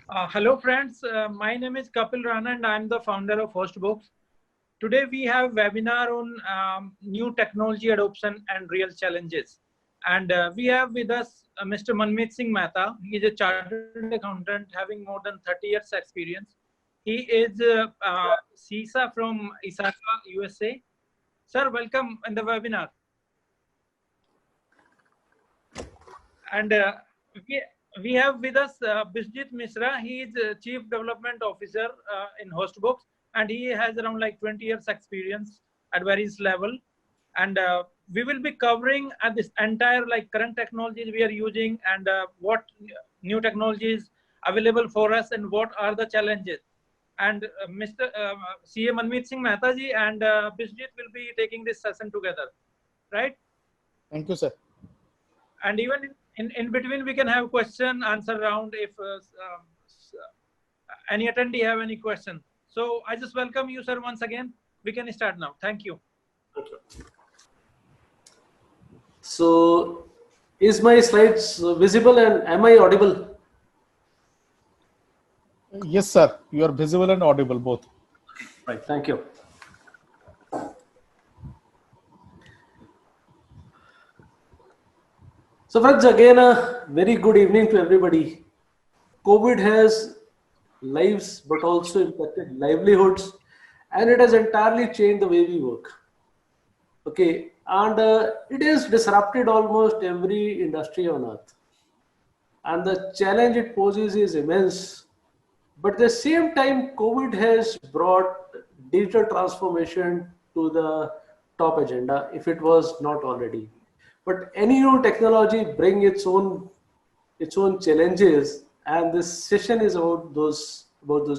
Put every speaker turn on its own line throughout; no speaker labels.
Hello friends, my name is Kapil Rana and I am the founder of Hostbooks. Today we have webinar on new technology adoption and real challenges. And we have with us Mr. Manmeet Singh Mehta. He is a chartered accountant having more than 30 years experience. He is CISA from Isaka, USA. Sir, welcome in the webinar. And we, we have with us Bisjit Misra. He is Chief Development Officer in Hostbooks, and he has around like 20 years experience at various level. And we will be covering this entire like current technologies we are using and what new technologies available for us and what are the challenges. And Mr. CA Manmeet Singh Mehta ji and Bisjit will be taking this session together, right?
Thank you, sir.
And even in between we can have question answer round if any attendee have any question. So I just welcome you, sir, once again. We can start now. Thank you.
So is my slides visible and am I audible?
Yes, sir. You are visible and audible both.
Right. Thank you. So friends, again, a very good evening to everybody. COVID has lives, but also impacted livelihoods, and it has entirely changed the way we work. Okay, and it has disrupted almost every industry on earth. And the challenge it poses is immense. But at the same time, COVID has brought digital transformation to the top agenda, if it was not already. But any new technology bring its own challenges, and this session is about those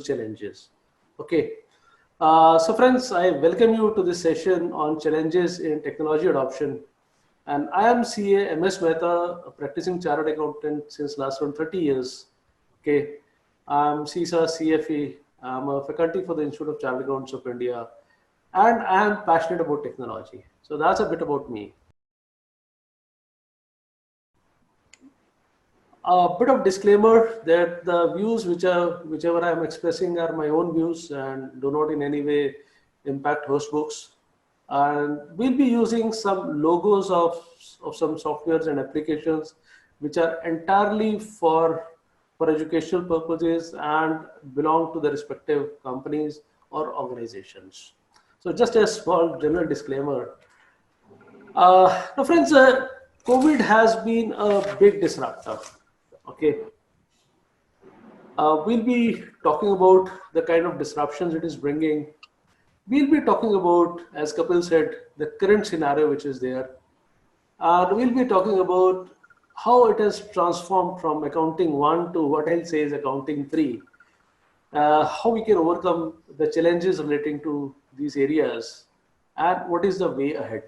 challenges. Okay. So friends, I welcome you to this session on challenges in technology adoption. And I am CA MS Mehta, a practicing chartered accountant since last around 30 years. Okay. I'm CISA CFE. I'm a faculty for the Institute of Chartered Accountants of India. And I am passionate about technology. So that's a bit about me. A bit of disclaimer that the views whichever I am expressing are my own views and do not in any way impact Hostbooks. And we'll be using some logos of some softwares and applications which are entirely for educational purposes and belong to the respective companies or organizations. So just a small general disclaimer. Now friends, COVID has been a big disruptor. Okay. We'll be talking about the kind of disruptions it is bringing. We'll be talking about, as Kapil said, the current scenario which is there. We'll be talking about how it has transformed from accounting 1 to what I'll say is accounting 3. How we can overcome the challenges relating to these areas and what is the way ahead.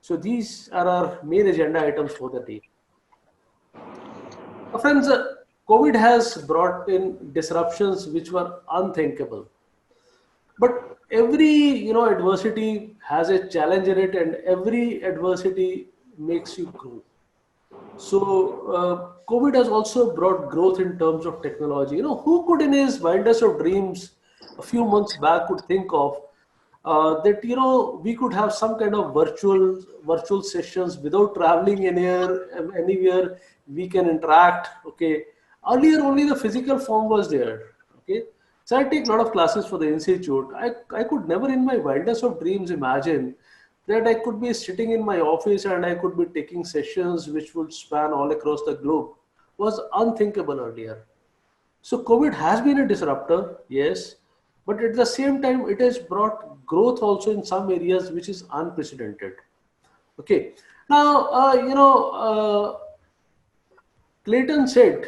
So these are our main agenda items for the day. Friends, COVID has brought in disruptions which were unthinkable. But every adversity has a challenge in it, and every adversity makes you grow. So COVID has also brought growth in terms of technology. Who could in his wildest of dreams a few months back could think of that we could have some kind of virtual sessions without traveling anywhere we can interact. Okay, earlier only the physical form was there. Okay, so I take a lot of classes for the institute. I could never in my wildest of dreams imagine that I could be sitting in my office and I could be taking sessions which would span all across the globe. Was unthinkable earlier. So COVID has been a disruptor, yes, but at the same time, it has brought growth also in some areas which is unprecedented. Okay. Now, Clayton said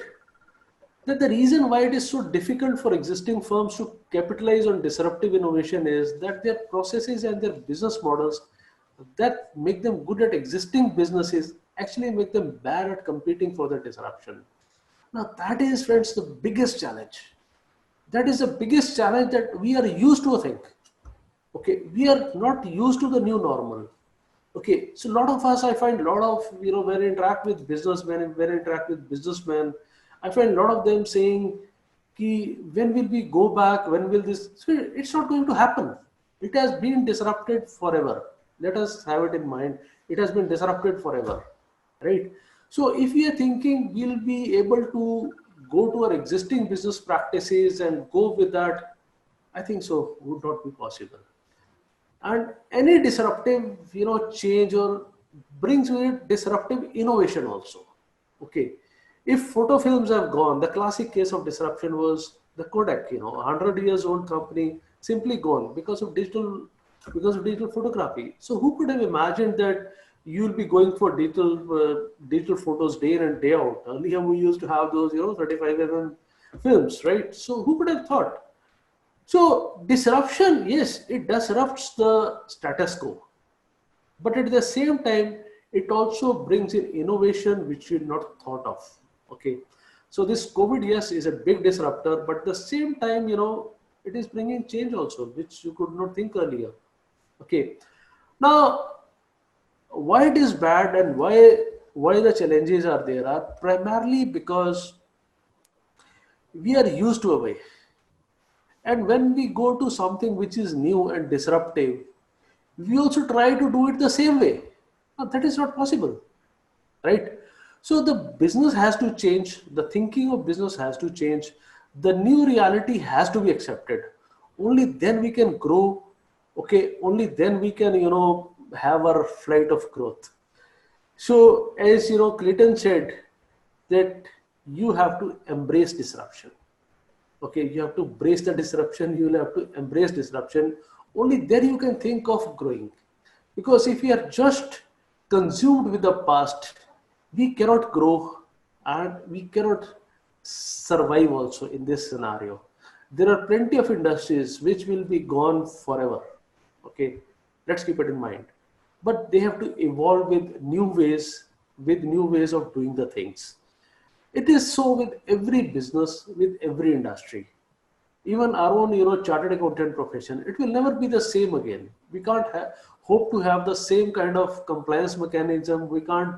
that the reason why it is so difficult for existing firms to capitalize on disruptive innovation is that their processes and their business models that make them good at existing businesses actually make them bad at competing for the disruption. Now that is, friends, the biggest challenge. That is the biggest challenge that we are used to think. Okay, we are not used to the new normal. Okay, so a lot of us, I find a lot of, when I interact with businessmen, when I interact with businessmen, I find a lot of them saying when will we go back? When will this? So it's not going to happen. It has been disrupted forever. Let us have it in mind. It has been disrupted forever, right? So if we are thinking we'll be able to go to our existing business practices and go with that, I think so would not be possible. And any disruptive, change or brings with it disruptive innovation also. Okay, if photo films have gone, the classic case of disruption was the Kodak. 100 years old company simply gone because of digital photography. So who could have imagined that you'll be going for digital photos day in and day out? Earlier we used to have those 35 mm films, right? So who could have thought? So disruption, yes, it disrupts the status quo, but at the same time, it also brings in innovation which you not thought of. Okay, so this COVID, yes, is a big disruptor, but at the same time, it is bringing change also, which you could not think earlier. Okay, now why it is bad and why the challenges are there are primarily because we are used to a way. And when we go to something which is new and disruptive, we also try to do it the same way. Now, that is not possible, right? So the business has to change. The thinking of business has to change. The new reality has to be accepted. Only then we can grow. Okay, only then we can, have our flight of growth. So as Clayton said, that you have to embrace disruption. Okay, you have to embrace the disruption. You will have to embrace disruption. Only then you can think of growing. Because if we are just consumed with the past, we cannot grow and we cannot survive also in this scenario. There are plenty of industries which will be gone forever. Okay, let's keep it in mind. But they have to evolve with new ways of doing the things. It is so with every business, with every industry. Even our own, chartered accountant profession, it will never be the same again. We can't hope to have the same kind of compliance mechanism. We can't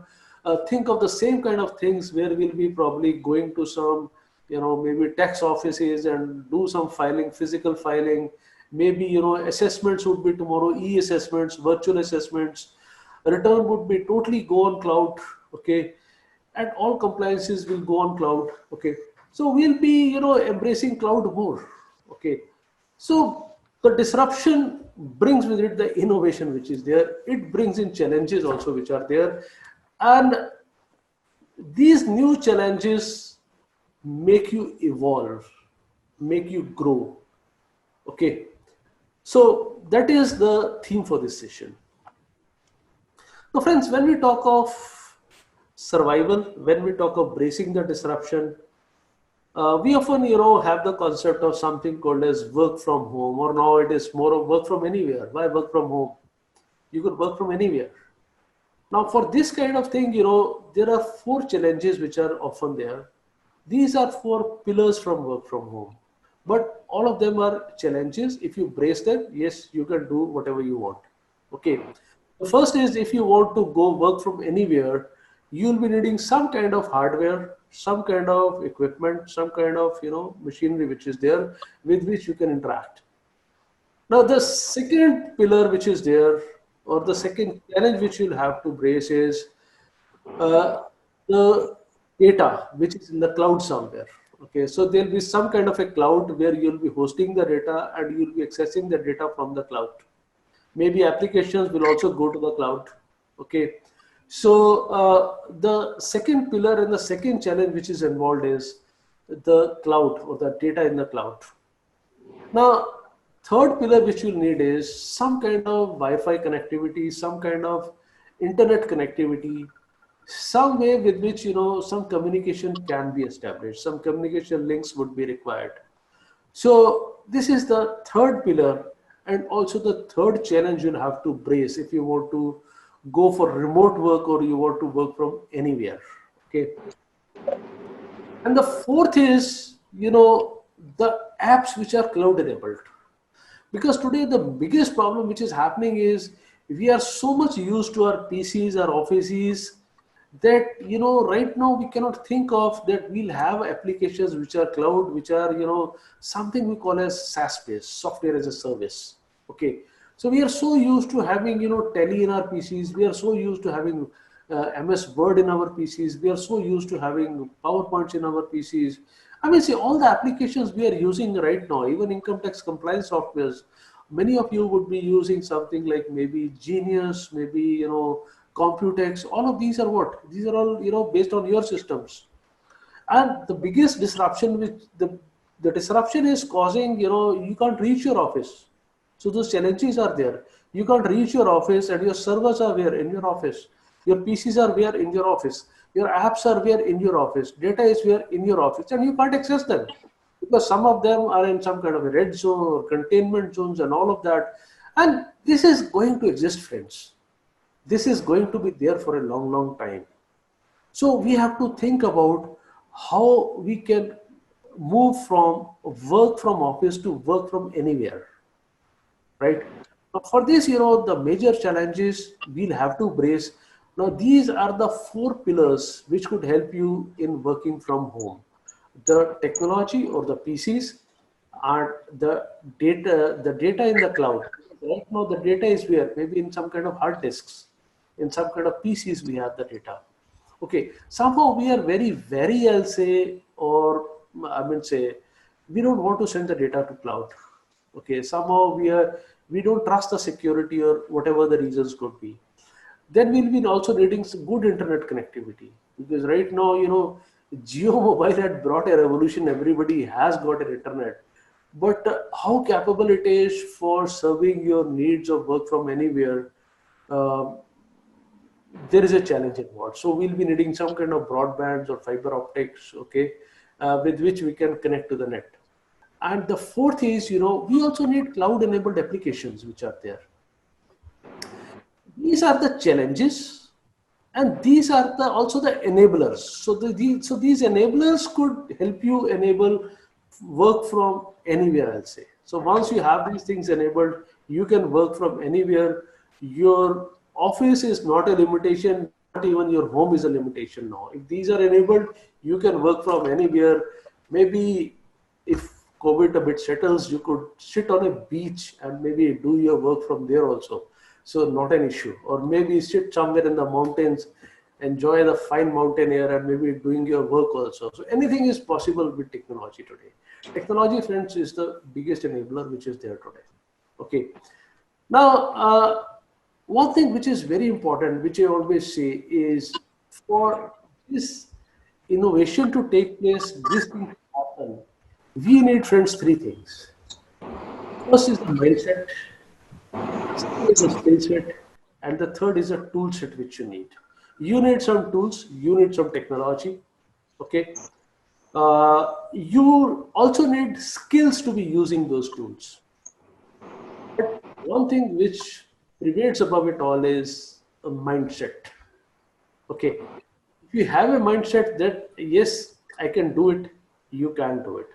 think of the same kind of things where we'll be probably going to some, maybe tax offices and do some filing, physical filing. Maybe, assessments would be tomorrow, e-assessments, virtual assessments. Return would be totally go on cloud. Okay. And all compliances will go on cloud. Okay, so we'll be embracing cloud more. Okay, so the disruption brings with it the innovation which is there. It brings in challenges also which are there, and these new challenges make you evolve, make you grow. Okay, so that is the theme for this session. So friends, when we talk of survival, when we talk of bracing the disruption, we often have the concept of something called as work from home, or now it is more of work from anywhere. Why work from home? You could work from anywhere. Now for this kind of thing, there are 4 challenges which are often there. These are 4 pillars from work from home, but all of them are challenges. If you brace them, yes, you can do whatever you want. Okay, the first is, if you want to go work from anywhere, you'll be needing some kind of hardware, some kind of equipment, some kind of machinery which is there with which you can interact. Now the second pillar which is there, or the second challenge which you'll have to brace, is the data which is in the cloud somewhere. Okay, so there'll be some kind of a cloud where you'll be hosting the data and you'll be accessing the data from the cloud. Maybe applications will also go to the cloud. Okay. So the second pillar and the second challenge which is involved is the cloud, or the data in the cloud. Now, third pillar which you'll need is some kind of Wi-Fi connectivity, some kind of internet connectivity, some way with which some communication can be established, some communication links would be required. So this is the third pillar, and also the third challenge you'll have to brace if you want to go for remote work or you want to work from anywhere. Okay, and the fourth is the apps which are cloud enabled, because today the biggest problem which is happening is we are so much used to our PCs, our offices, that, you know, right now we cannot think of that we'll have applications which are cloud, which are, you know, something we call as SaaS based, software as a service. Okay. So we are so used to having, you know, Tele in our PCs. We are so used to having MS Word in our PCs. We are so used to having PowerPoints in our PCs. I mean, see, all the applications we are using right now, even income tax compliance softwares, many of you would be using something like maybe Genius, maybe, you know, Computex. All of these are what? These are all, you know, based on your systems. And the biggest disruption, which the disruption is causing, you know, you can't reach your office. So those challenges are there. You can't reach your office, and your servers are where? In your office. Your PCs are where? In your office. Your apps are where? In your office. Data is where? In your office. And you can't access them because some of them are in some kind of a red zone or containment zones and all of that. And this is going to exist, friends. This is going to be there for a long, long time. So we have to think about how we can move from work from office to work from anywhere, right? Now for this, you know, the major challenges we'll have to brace. Now these are the 4 pillars which could help you in working from home: the technology or the PCs, and the data in the cloud. Right now the data is where? Maybe in some kind of hard disks, in some kind of PCs we have the data. Okay, somehow we are very, I'll say, or I mean say, we don't want to send the data to cloud. Okay, somehow we don't trust the security or whatever the reasons could be. Then we'll be also needing some good internet connectivity, because right now, you know, Geo Mobile had brought a revolution. Everybody has got an internet, but how capable it is for serving your needs of work from anywhere, uh, there is a challenge involved. So we'll be needing some kind of broadbands or fiber optics, okay, with which we can connect to the net. And the fourth is, you know, we also need cloud-enabled applications which are there. These are the challenges, and these are also the enablers. So these enablers could help you enable work from anywhere, I'll say. So once you have these things enabled, you can work from anywhere. Your office is not a limitation, not even your home is a limitation now. If these are enabled, you can work from anywhere. Maybe if COVID a bit settles, you could sit on a beach and maybe do your work from there also. So not an issue. Or maybe sit somewhere in the mountains, enjoy the fine mountain air, and maybe doing your work also. So anything is possible with technology today. Technology, friends, is the biggest enabler which is there today. Okay. Now, one thing which is very important, which I always say, is for this innovation to take place, this thing to happen, we need, friends, 3 things. First is the mindset, second is the skill set, and the third is a tool set which you need. You need some tools, you need some technology, okay? You also need skills to be using those tools. But one thing which prevails above it all is a mindset, okay? If you have a mindset that, yes, I can do it, you can do it.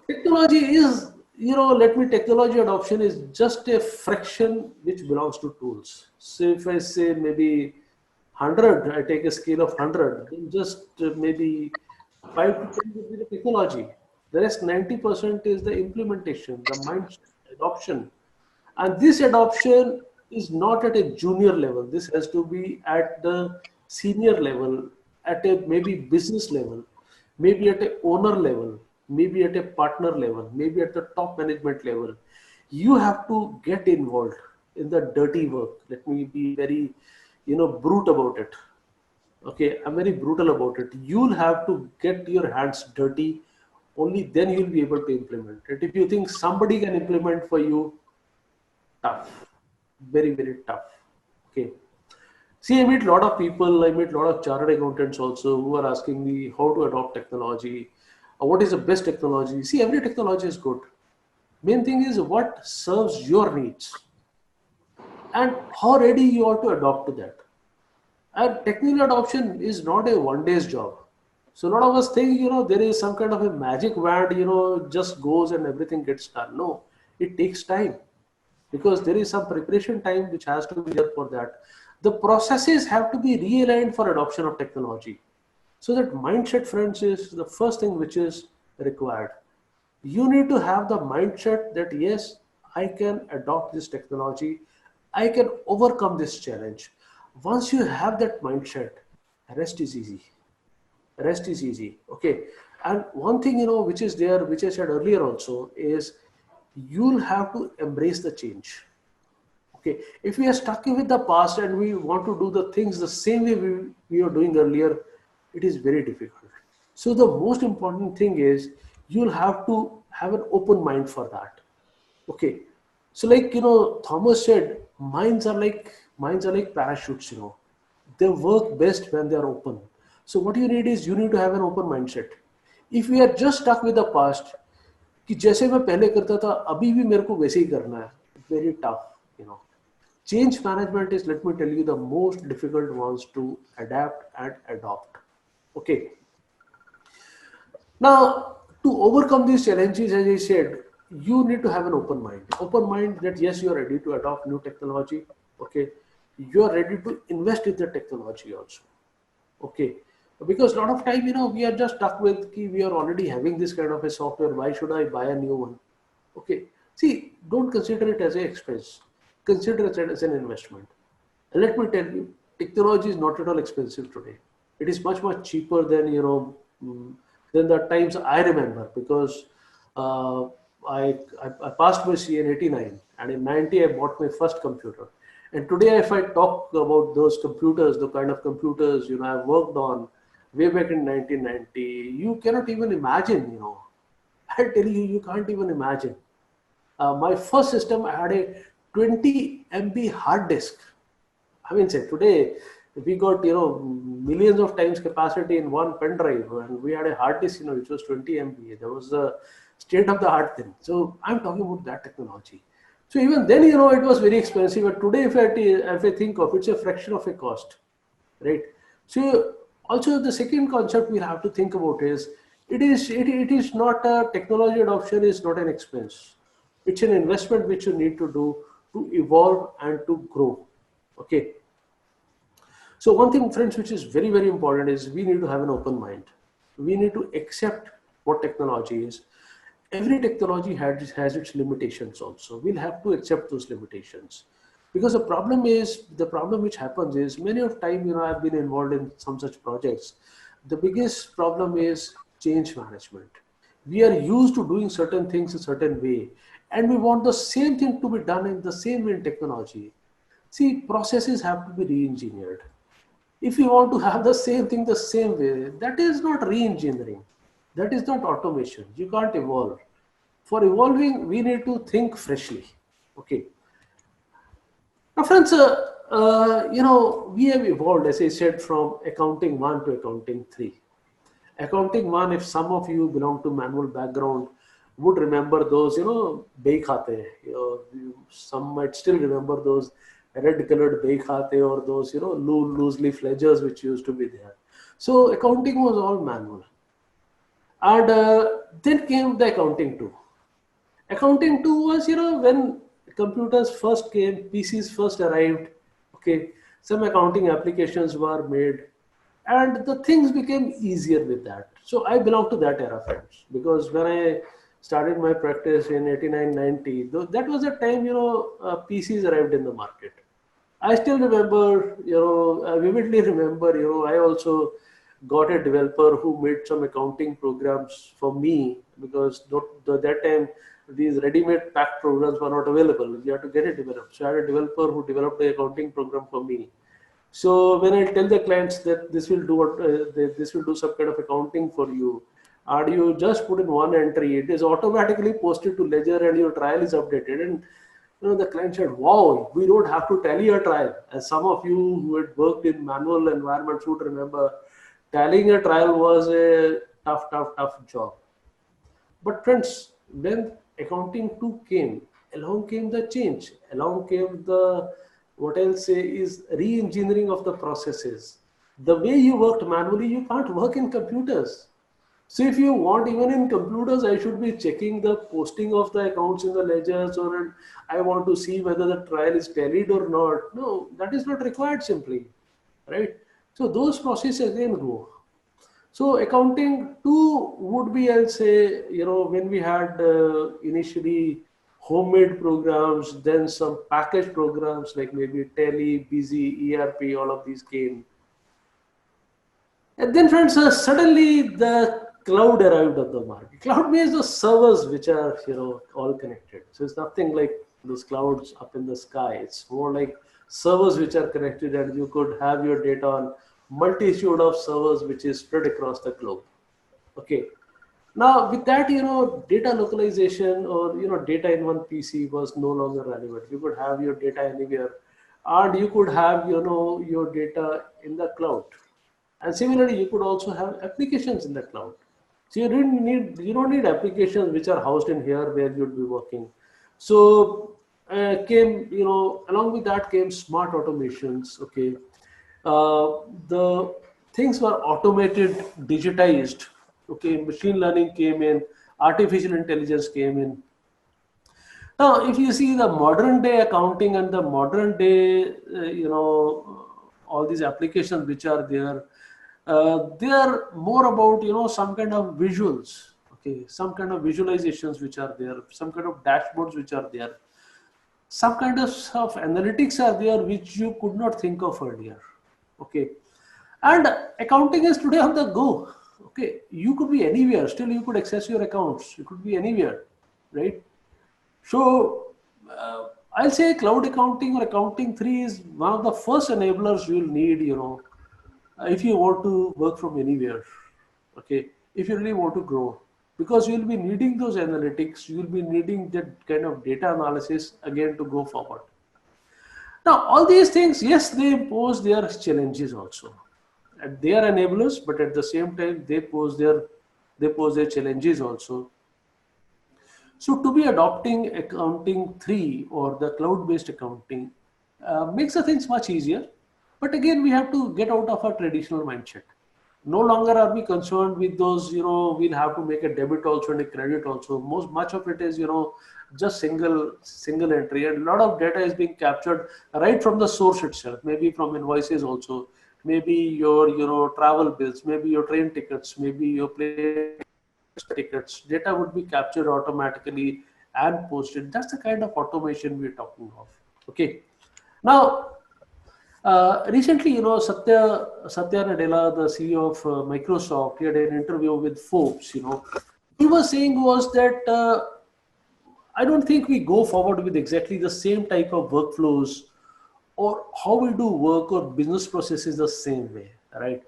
Technology is, you know, technology adoption is just a fraction which belongs to tools. So if I say maybe 100, I take a scale of 100, then just maybe 5 to 10 would be the technology. The rest 90% is the implementation, the mindset, adoption. And this adoption is not at a junior level. This has to be at the senior level, at a maybe business level, maybe at a owner level, maybe at a partner level, maybe at the top management level. You have to get involved in the dirty work. Let me be very, you know, brute about it. Okay, I'm very brutal about it. You'll have to get your hands dirty. Only then you'll be able to implement it. If you think somebody can implement for you, tough, very tough. Okay. See, I meet a lot of people, I meet a lot of chartered accountants also who are asking me how to adopt technology, what is the best technology. See, every technology is good. Main thing is what serves your needs and how ready you are to adopt to that. And technical adoption is not a one-day's job. So a lot of us think, you know, there is some kind of a magic wand, you know, just goes and everything gets done. No, it takes time, because there is some preparation time which has to be there for that. The processes have to be realigned for adoption of technology. So that mindset, friends, is the first thing which is required. You need to have the mindset that yes, I can adopt this technology, I can overcome this challenge. Once you have that mindset, rest is easy. Rest is easy. Okay. And one thing, which is there, which I said earlier also, is you'll have to embrace the change. Okay. If we are stuck with the past and we want to do the things the same way we were doing earlier, it is very difficult. So the most important thing is you'll have to have an open mind for that. Okay. So like, Thomas said, minds are like parachutes, they work best when they are open. So what you need is you need to have an open mindset. If we are just stuck with the past, कि जैसे मैं पहले करता था अभी भी मेरे को वैसे ही करना है, very tough, Change management is, let me tell you, the most difficult ones to adapt and adopt. Okay. Now, to overcome these challenges, as I said, you need to have an open mind. Open mind that yes, you are ready to adopt new technology. Okay. You are ready to invest in the technology also. Okay. Because a lot of time, we are just stuck with we are already having this kind of a software. Why should I buy a new one? Okay. See, don't consider it as an expense. Consider it as an investment. And let me tell you, technology is not at all expensive today. It is much, much cheaper than, than the times I remember, because I passed my CA in 89 and in 90 I bought my first computer. And today if I talk about those computers, the kind of computers, I've worked on way back in 1990, you cannot even imagine, I tell you, you can't even imagine. My first system, I had a 20 MB hard disk. I mean, say today we got millions of times capacity in one pen drive, and we had a hard disk which was 20 MB. That was the state of the art thing. So I'm talking about that technology. So even then, it was very expensive. But today, if I think of, it's a fraction of a cost, right? So also the second concept we have to think about is it is not a technology adoption is not an expense. It's an investment which you need to do to evolve and to grow. Okay. So one thing, friends, which is very, very important is we need to have an open mind. We need to accept what technology is. Every technology has its limitations also. We'll have to accept those limitations. Because the problem which happens is many of time, I've been involved in some such projects. The biggest problem is change management. We are used to doing certain things a certain way, and we want the same thing to be done in the same way in technology. See, processes have to be re-engineered. If you want to have the same thing the same way, that is not re-engineering. That is not automation. You can't evolve. For evolving, we need to think freshly. Okay. Now, friends, we have evolved, as I said, from accounting 1 to accounting 3. Accounting 1, if some of you belong to manual background, would remember those, Bei Khate. Some might still remember those red-colored Bei Khate or those, loose leaf ledgers which used to be there. So accounting was all manual. And then came the accounting 2. Accounting 2 was, when computers first came, PCs first arrived, okay, some accounting applications were made, and the things became easier with that. So I belong to that era, friends, because when I started my practice in 89, 90, that was the time, PCs arrived in the market. I still remember, I vividly remember, I also got a developer who made some accounting programs for me, because that time these ready-made packed programs were not available. You had to get it developed. So I had a developer who developed an accounting program for me. So when I tell the clients that this will do some kind of accounting for you, and you just put in one entry, it is automatically posted to Ledger and your trial is updated. And the client said, wow, we don't have to tally a trial. As some of you who had worked in manual environments would remember, tallying a trial was a tough job. But friends, when accounting 2 came, along came the change. Along came the, what I'll say is re-engineering of the processes. The way you worked manually, you can't work in computers. So if you want, even in computers, I should be checking the posting of the accounts in the ledgers, or I want to see whether the trial is tallied or not. No, that is not required simply, right? So those processes again go. So accounting too would be, I'll say, when we had initially homemade programs, then some package programs like maybe Tally, Busy, ERP, all of these came. And then, friends, suddenly the cloud arrived on the market. Cloud means the servers which are, all connected. So it's nothing like those clouds up in the sky. It's more like servers which are connected, and you could have your data on multitude of servers which is spread across the globe. Okay. Now, with that, data localization or, data in one PC was no longer relevant. You could have your data anywhere, and you could have, your data in the cloud. And similarly, you could also have applications in the cloud. So you don't need applications which are housed in here where you'd be working. So along with that came smart automations. Okay, the things were automated, digitized. Okay, machine learning came in, artificial intelligence came in. Now, if you see the modern day accounting and the modern day, all these applications which are there, they are more about, some kind of visuals, okay, some kind of visualizations which are there, some kind of dashboards which are there, some kind of analytics are there which you could not think of earlier, okay. And accounting is today on the go, okay. You could be anywhere, still you could access your accounts, you could be anywhere, right? So I'll say cloud accounting or accounting 3 is one of the first enablers you'll need, if you want to work from anywhere, okay, if you really want to grow, because you'll be needing those analytics, you'll be needing that kind of data analysis again to go forward. Now, all these things, yes, they pose their challenges also. And they are enablers, but at the same time, they pose their challenges also. So to be adopting accounting 3 or the cloud-based accounting makes the things much easier. But again, we have to get out of our traditional mindset. No longer are we concerned with those, we'll have to make a debit also and a credit also. Much of it is, just single entry, and a lot of data is being captured right from the source itself, maybe from invoices also, maybe your, travel bills, maybe your train tickets, maybe your plane tickets. Data would be captured automatically and posted. That's the kind of automation we're talking of. Okay. Now, recently, Satya Nadella, the CEO of Microsoft, he had an interview with Forbes. He was saying was that I don't think we go forward with exactly the same type of workflows, or how we do work or business processes the same way, right?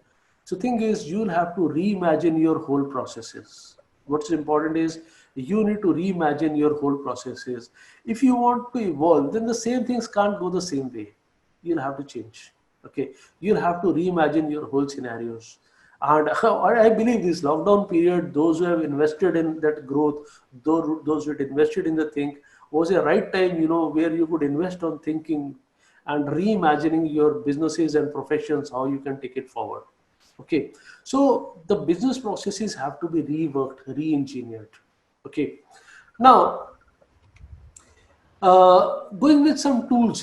So thing is, you'll have to reimagine your whole processes. What's important is you need to reimagine your whole processes. If you want to evolve, then the same things can't go the same way. You'll have to change. Okay, you'll have to reimagine your whole scenarios. And I believe this lockdown period, those who have invested in that growth, those who had invested in the thing, was a right time, where you could invest on thinking and reimagining your businesses and professions, how you can take it forward. Okay, so the business processes have to be reworked, re-engineered. Okay, now going with some tools,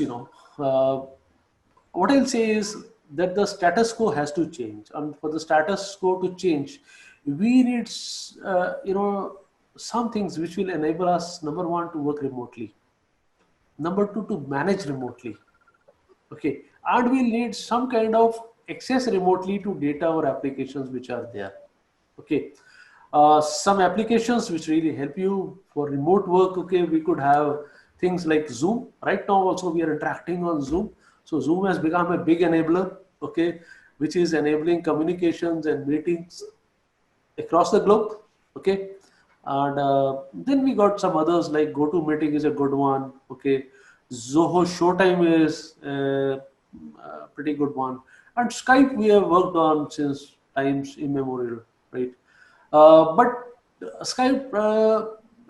what I'll say is that the status quo has to change, and for the status quo to change, we need, some things which will enable us, number one, to work remotely, number two, to manage remotely. Okay, and we'll need some kind of access remotely to data or applications which are there. Okay, some applications which really help you for remote work. Okay, we could have things like Zoom. Right now also we are interacting on Zoom. So Zoom has become a big enabler, okay, which is enabling communications and meetings across the globe. Okay, and then we got some others like GoToMeeting is a good one. Okay, Zoho Showtime is a pretty good one, and Skype we have worked on since times immemorial, right? But Skype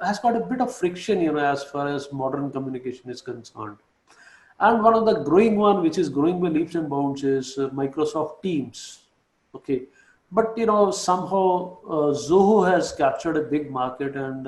has got a bit of friction, as far as modern communication is concerned. And one of the growing one, which is growing by leaps and bounds, is Microsoft Teams. Okay, but somehow Zoho has captured a big market, and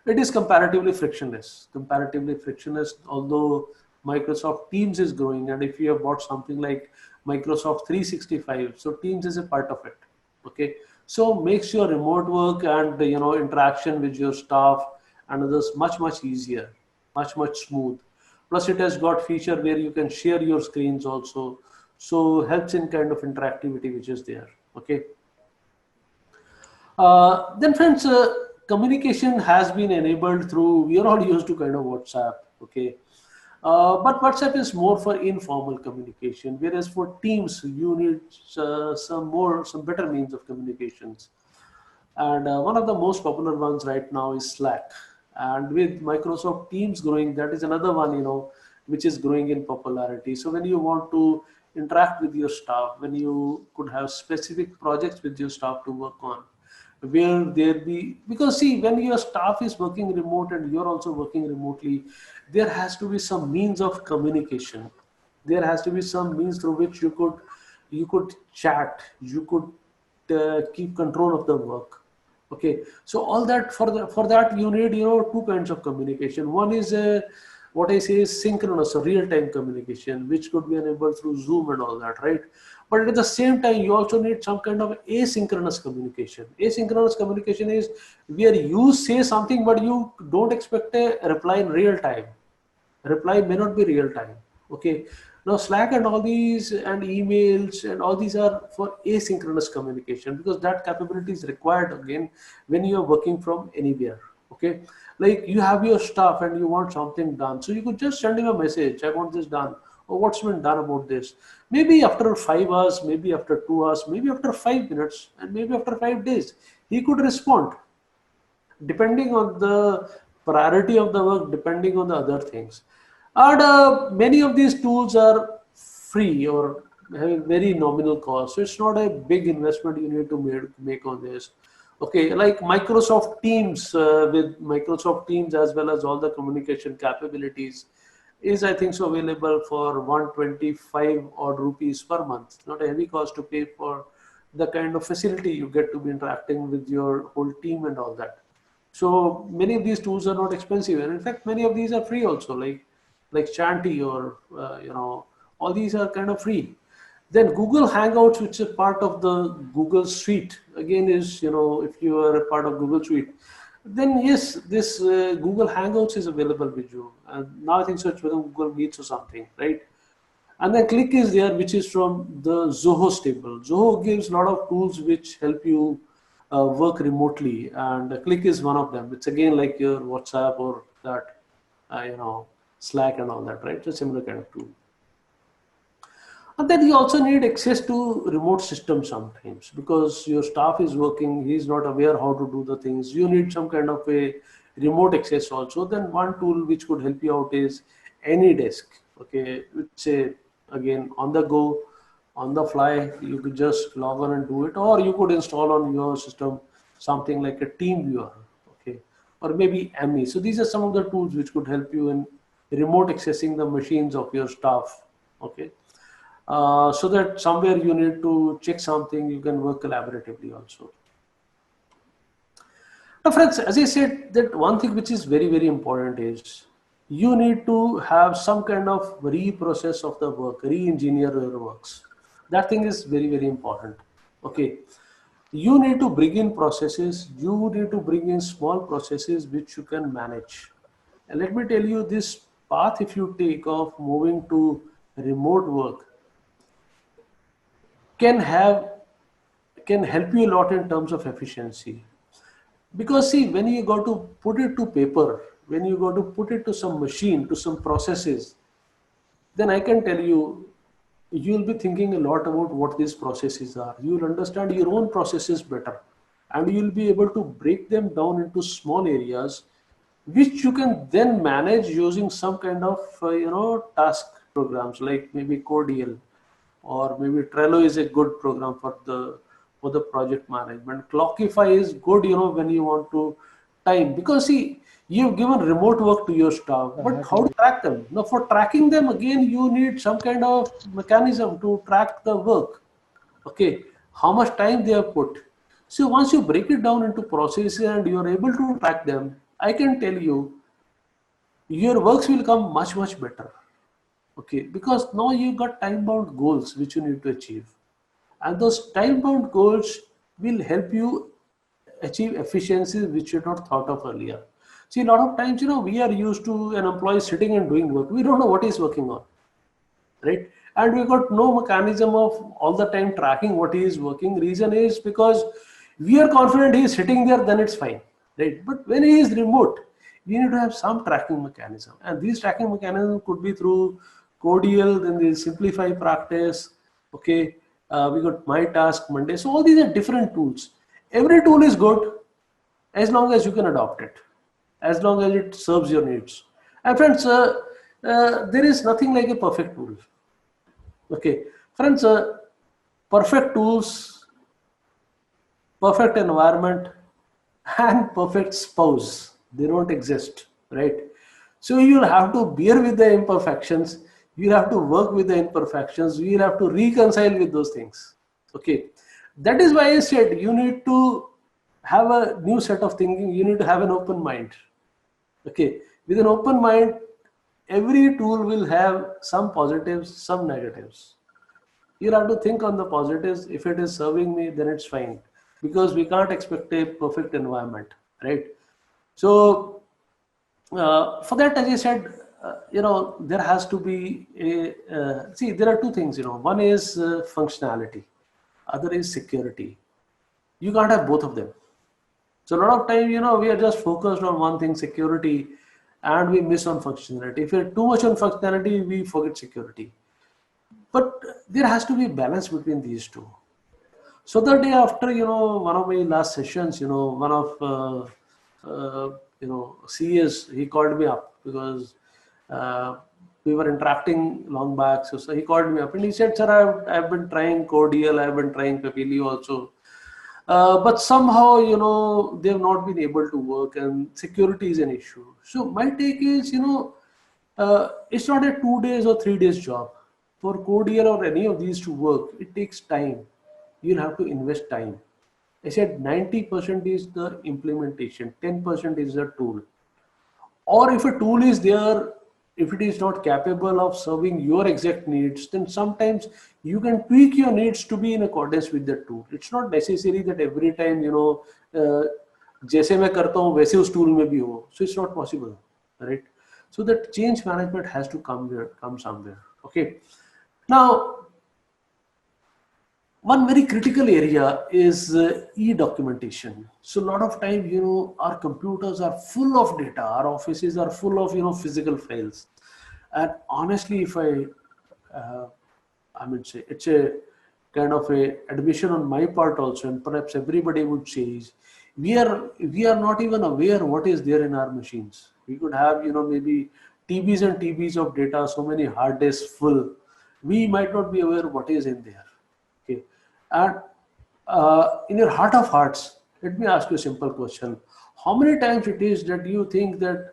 it is comparatively frictionless. Comparatively frictionless, although Microsoft Teams is growing, and if you have bought something like Microsoft 365, so Teams is a part of it. Okay, so makes your remote work and interaction with your staff and others much easier, much smooth. Plus, it has got feature where you can share your screens also, so helps in kind of interactivity which is there. Okay. Then friends, communication has been enabled through, we are all used to kind of WhatsApp. Okay. But WhatsApp is more for informal communication, whereas for Teams you need some better means of communications. And one of the most popular ones right now is Slack. And with Microsoft Teams growing, that is another one, which is growing in popularity. So when you want to interact with your staff, when you could have specific projects with your staff to work on, where there be, because see, when your staff is working remote and you're also working remotely, there has to be some means of communication. There has to be some means through which you could chat, you could keep control of the work. Okay, so all that, for that you need two kinds of communication. One is what I say is synchronous or real-time communication, which could be enabled through Zoom and all that, right? But at the same time, you also need some kind of asynchronous communication. Asynchronous communication is where you say something, but you don't expect a reply in real time. Reply may not be real time. Okay. Now Slack and all these and emails and all these are for asynchronous communication, because that capability is required again when you are working from anywhere. Okay. Like you have your staff and you want something done. So you could just send him a message, I want this done, or what's been done about this. Maybe after 5 hours, maybe after 2 hours, maybe after 5 minutes, and maybe after 5 days, he could respond, depending on the priority of the work, depending on the other things. And many of these tools are free or have a very nominal cost. So it's not a big investment you need to make on this. Okay, like Microsoft Teams, with Microsoft Teams as well as all the communication capabilities, is I think so available for 125 odd rupees per month. Not a heavy cost to pay for the kind of facility you get to be interacting with your whole team and all that. So many of these tools are not expensive, and in fact many of these are free also, like Chanty or all these are kind of free. Then Google Hangouts, which is part of the Google Suite, again is, if you are a part of Google Suite, then yes, this Google Hangouts is available with you. And now I think so it's within Google Meets or something, right? And then Click is there, which is from the Zoho stable. Zoho gives a lot of tools which help you work remotely, and Click is one of them. It's again like your WhatsApp or that, Slack and all that, right? It's a similar kind of tool. And then you also need access to remote systems sometimes, because your staff is working, he's not aware how to do the things. You need some kind of a remote access also. Then one tool which could help you out is AnyDesk. Okay, which again on the go, on the fly, you could just log on and do it, or you could install on your system something like a TeamViewer, okay, or maybe AMI. So these are some of the tools which could help you in remote accessing the machines of your staff, okay. So that somewhere you need to check something, you can work collaboratively also. Now friends, as I said, that one thing which is very important is you need to have some kind of reprocess of the work, re-engineer your works. That thing is very important. Okay, you need to bring in processes, you need to bring in small processes which you can manage. And let me tell you, this path if you take of moving to remote work can help you a lot in terms of efficiency. Because see, when you got to put it to paper, when you got to put it to some machine, to some processes, then I can tell you, you'll be thinking a lot about what these processes are. You'll understand your own processes better, and you'll be able to break them down into small areas, which you can then manage using some kind of task programs like maybe Cordial, or maybe Trello is a good program for the project management. Clockify is good, when you want to time, because see, you've given remote work to your staff, but how to track them? Now for tracking them, again, you need some kind of mechanism to track the work. Okay, how much time they have put. So once you break it down into processes and you are able to track them, I can tell you your works will come much, much better. Okay, because now you got time bound goals which you need to achieve. And those time bound goals will help you achieve efficiencies which you had not thought of earlier. See, a lot of times, we are used to an employee sitting and doing work. We don't know what he's working on, right? And we got no mechanism of all the time tracking what he is working. Reason is because we are confident he is sitting there, then it's fine, right? But when he is remote, we need to have some tracking mechanism. And these tracking mechanisms could be through Codial, then the Simplify practice, okay? We got My Task Monday. So all these are different tools. Every tool is good as long as you can adopt it, as long as it serves your needs. And friends, there is nothing like a perfect tool. Okay, friends, perfect tools, perfect environment, and perfect spouse, they don't exist, right? So you'll have to bear with the imperfections. You have to work with the imperfections. You'll have to reconcile with those things. Okay, that is why I said you need to have a new set of thinking. You need to have an open mind. Okay, with an open mind, every tool will have some positives, some negatives. You have to think on the positives. If it is serving me, then it's fine, because we can't expect a perfect environment, right? So for that, as I said, there has to be a see. There are two things. One is functionality, other is security. You can't have both of them. So a lot of time, we are just focused on one thing, security, and we miss on functionality. If we're too much on functionality, we forget security. But there has to be a balance between these two. So the day after, one of my last sessions, one of CES, he called me up because we were interacting long back. So he called me up and he said, sir, I've been trying Cordial, I've been trying Papilio also. But somehow, they have not been able to work, and security is an issue. So my take is, it's not a 2 days or 3 days job. For Cordial or any of these to work, it takes time. You'll have to invest time. I said 90% is the implementation, 10% is the tool. Or if a tool is there, if it is not capable of serving your exact needs, then sometimes you can tweak your needs to be in accordance with the tool. It's not necessary that every time, जैसे मैं करता हूँ वैसे उस tool में भी हो. So it's not possible, right? So that change management has to come somewhere. Okay. Now, one very critical area is e-documentation. So a lot of time, our computers are full of data, our offices are full of, physical files. And honestly, if I say it's a kind of a admission on my part also, and perhaps everybody would say, we are not even aware what is there in our machines. We could have, maybe TBs and TBs of data, so many hard disks full. We might not be aware what is in there. Okay, and in your heart of hearts, let me ask you a simple question: how many times it is that you think that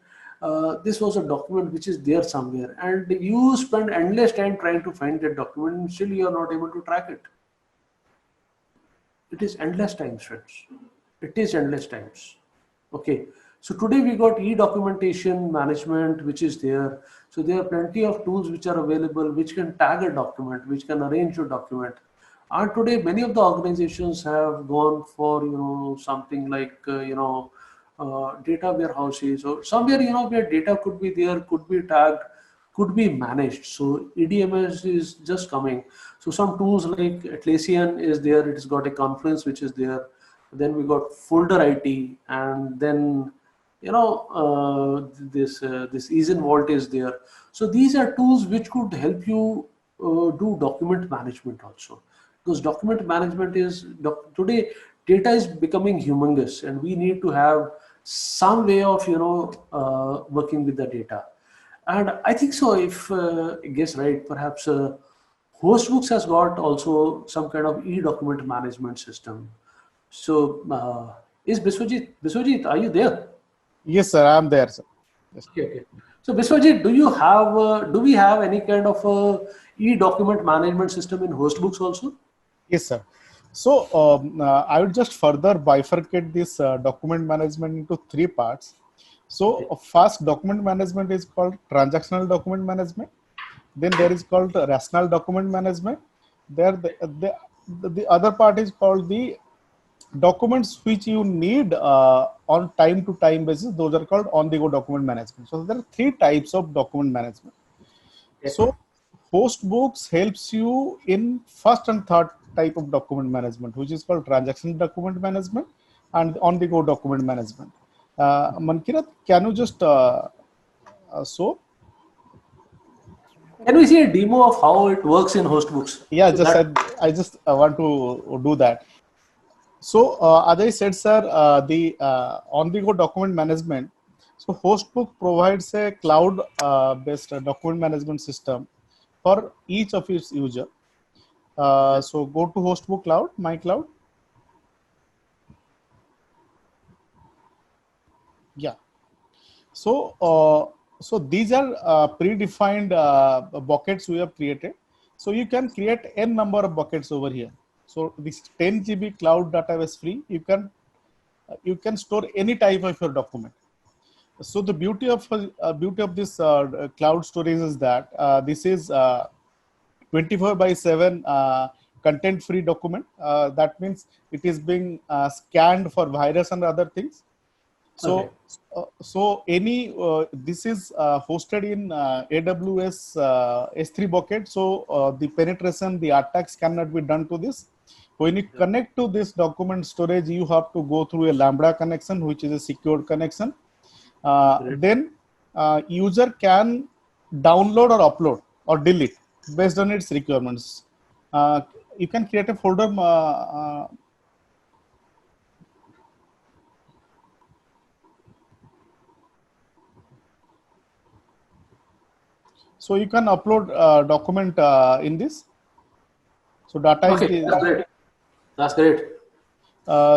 this was a document which is there somewhere, and you spend endless time trying to find that document, and still you are not able to track it? It is endless times, friends. It is endless times. Okay. So today we got e-documentation management, which is there. So there are plenty of tools which are available, which can tag a document, which can arrange your document. And today many of the organizations have gone for, something like, data warehouses or somewhere, where data could be there, could be tagged, could be managed. So EDMS is just coming. So some tools like Atlassian is there. It's got a Confluence which is there. Then we got Folder IT, and then this EasyVault is there. So these are tools which could help you do document management also, because document management is today data is becoming humongous, and we need to have some way of working with the data. And I think so, if I guess right, perhaps Hostbooks has got also some kind of e-document management system. So is Biswajit, are you there?
Yes, sir, I am there, sir. Yes.
Okay. So Biswajit, do we have any kind of e-document management system in Hostbooks also?
Yes, sir. So I would just further bifurcate this document management into three parts. So first, document management is called transactional document management. Then there is called rational document management. There the other part is called the documents which you need on time to time basis. Those are called on the go document management. So there are three types of document management. So Hostbooks helps you in first and third type of document management, which is called transaction document management and on the go document management. Mankirat, can you just show?
Can we see a demo of how it works in Hostbooks?
Yeah,
So
just
that,
I just want to do that. So as I said, sir, the on the go document management. So Hostbook provides a cloud based document management system for each of its user. So go to Hostbook Cloud, My Cloud. Yeah. So so these are predefined buckets we have created. So you can create n number of buckets over here. So this 10 GB cloud data is free. You can store any type of your document. So the beauty of this cloud storage is that this is 24/7 content free document. That means it is being scanned for virus and other things. So so any this is hosted in AWS S3 bucket. So the penetration, the attacks cannot be done to this. When you connect to this document storage, you have to go through a Lambda connection, which is a secured connection. Then user can download or upload or delete based on its requirements. You can create a folder. So you can upload document in this. So data is the,
that's great. That's great.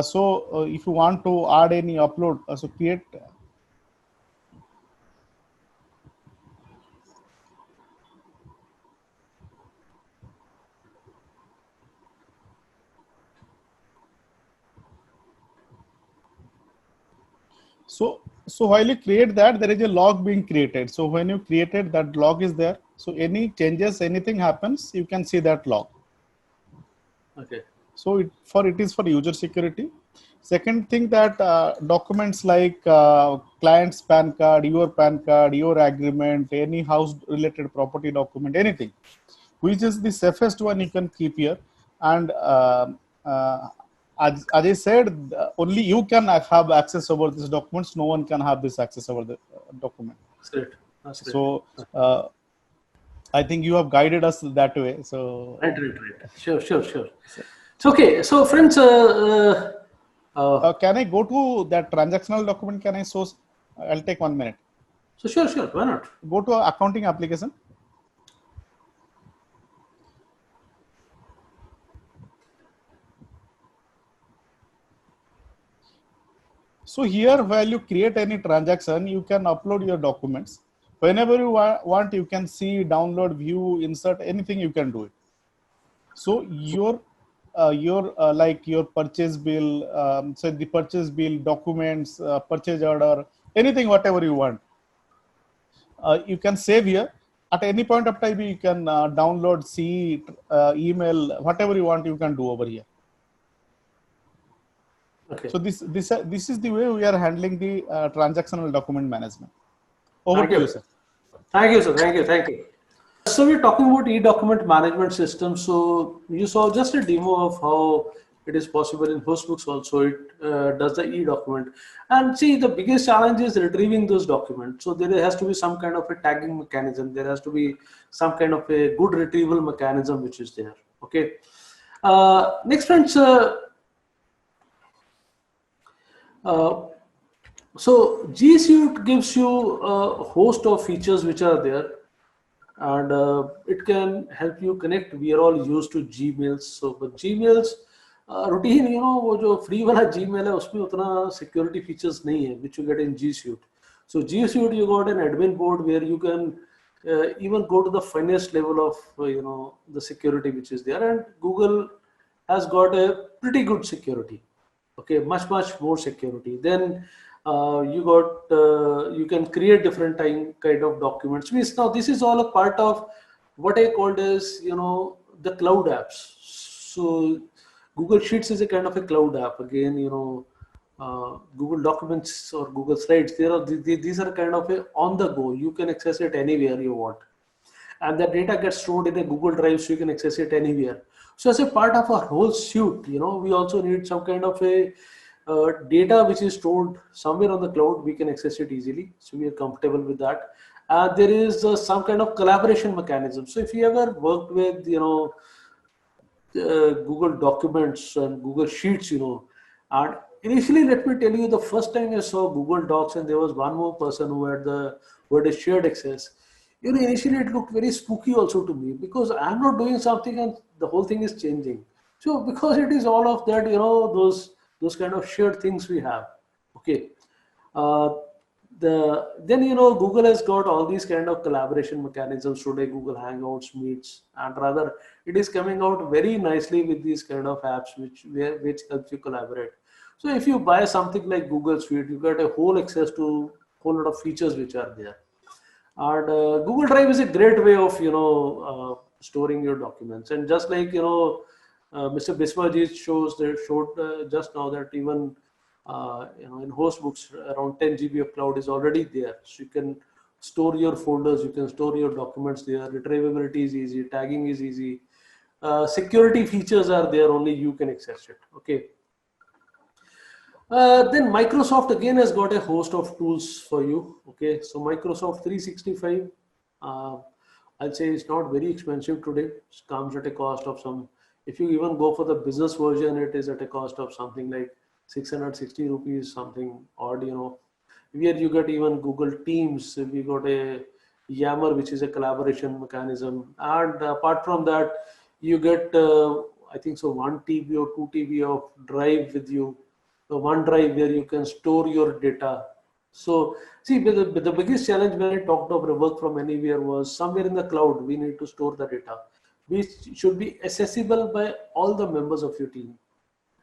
So if you want to add any upload, so create. So while you create that, there is a log being created. So when you created, that log is there. So any changes, anything happens, you can see that log.
Okay.
So it is for user security. Second thing, that documents like client's PAN card, your agreement, any house related property document, anything, which is the safest one you can keep here. And as I said, only you can have access over these documents. No one can have this access over the document.
That's great. That's great.
So I think you have guided us that way. So
Right. Sure. So, okay. So friends,
can I go to that transactional document? Can I source? I'll take 1 minute.
so sure. Why not?
Go to accounting application. So here, while you create any transaction, you can upload your documents. Whenever you want, you can see, download, view, insert, anything you can do it. So your like your purchase bill, so the purchase bill, documents, purchase order, anything, whatever you want, you can save here. At any point of time, you can download, see, email, whatever you want, you can do over here.
Okay.
So this is the way we are handling the transactional document management. Over to you, sir.
Thank you, sir. Thank you. So we're talking about e-document management system. So you saw just a demo of how it is possible in Hostbooks also. It does the e-document. And see, the biggest challenge is retrieving those documents. So there has to be some kind of a tagging mechanism. There has to be some kind of a good retrieval mechanism which is there. Okay. Next, friends. So G Suite gives you a host of features which are there, and it can help you connect. We are all used to Gmails. So but Gmails routine, वो जो free वाला Gmail है उसमें उतना security features नहीं है which you get in G Suite. So G Suite, you got an admin board where you can even go to the finest level of the security which is there, and Google has got a pretty good security. Okay, much more security. Then you can create different kind of documents. Means now this is all a part of what I called as the cloud apps. So Google Sheets is a kind of a cloud app. Again, Google Documents or Google Slides. These are kind of a on the go. You can access it anywhere you want, and the data gets stored in a Google Drive, so you can access it anywhere. So as a part of our whole suite, we also need some kind of a data which is stored somewhere on the cloud. We can access it easily, so we are comfortable with that. There is some kind of collaboration mechanism. So if you ever worked with Google Documents and Google Sheets, and initially, let me tell you, the first time I saw Google Docs and there was one more person who had a shared access, initially it looked very spooky also to me, because I'm not doing something and the whole thing is changing. So because it is all of that, those kind of shared things we have. Okay. Then Google has got all these kind of collaboration mechanisms today, Google Hangouts, Meets, and rather it is coming out very nicely with these kind of apps which helps you collaborate. So if you buy something like Google Suite, you get a whole access to whole lot of features which are there. And Google Drive is a great way of storing your documents. And just like Mr. Biswajit showed just now that even in Hostbooks around 10 GB of cloud is already there. So you can store your folders, you can store your documents there. Retrievability is easy, tagging is easy. Security features are there, only you can access it. Okay. Then Microsoft again has got a host of tools for you. Okay, so Microsoft 365, I'll say it's not very expensive today. It comes at a cost of some, if you even go for the business version, it is at a cost of something like 660 rupees, something odd, where you get even Google Teams. We got a Yammer, which is a collaboration mechanism. And apart from that, you get, I think so, 1 TB or 2 TB of drive with you. OneDrive where you can store your data. So see, the biggest challenge when I talked about work from anywhere was somewhere in the cloud, we need to store the data, which should be accessible by all the members of your team.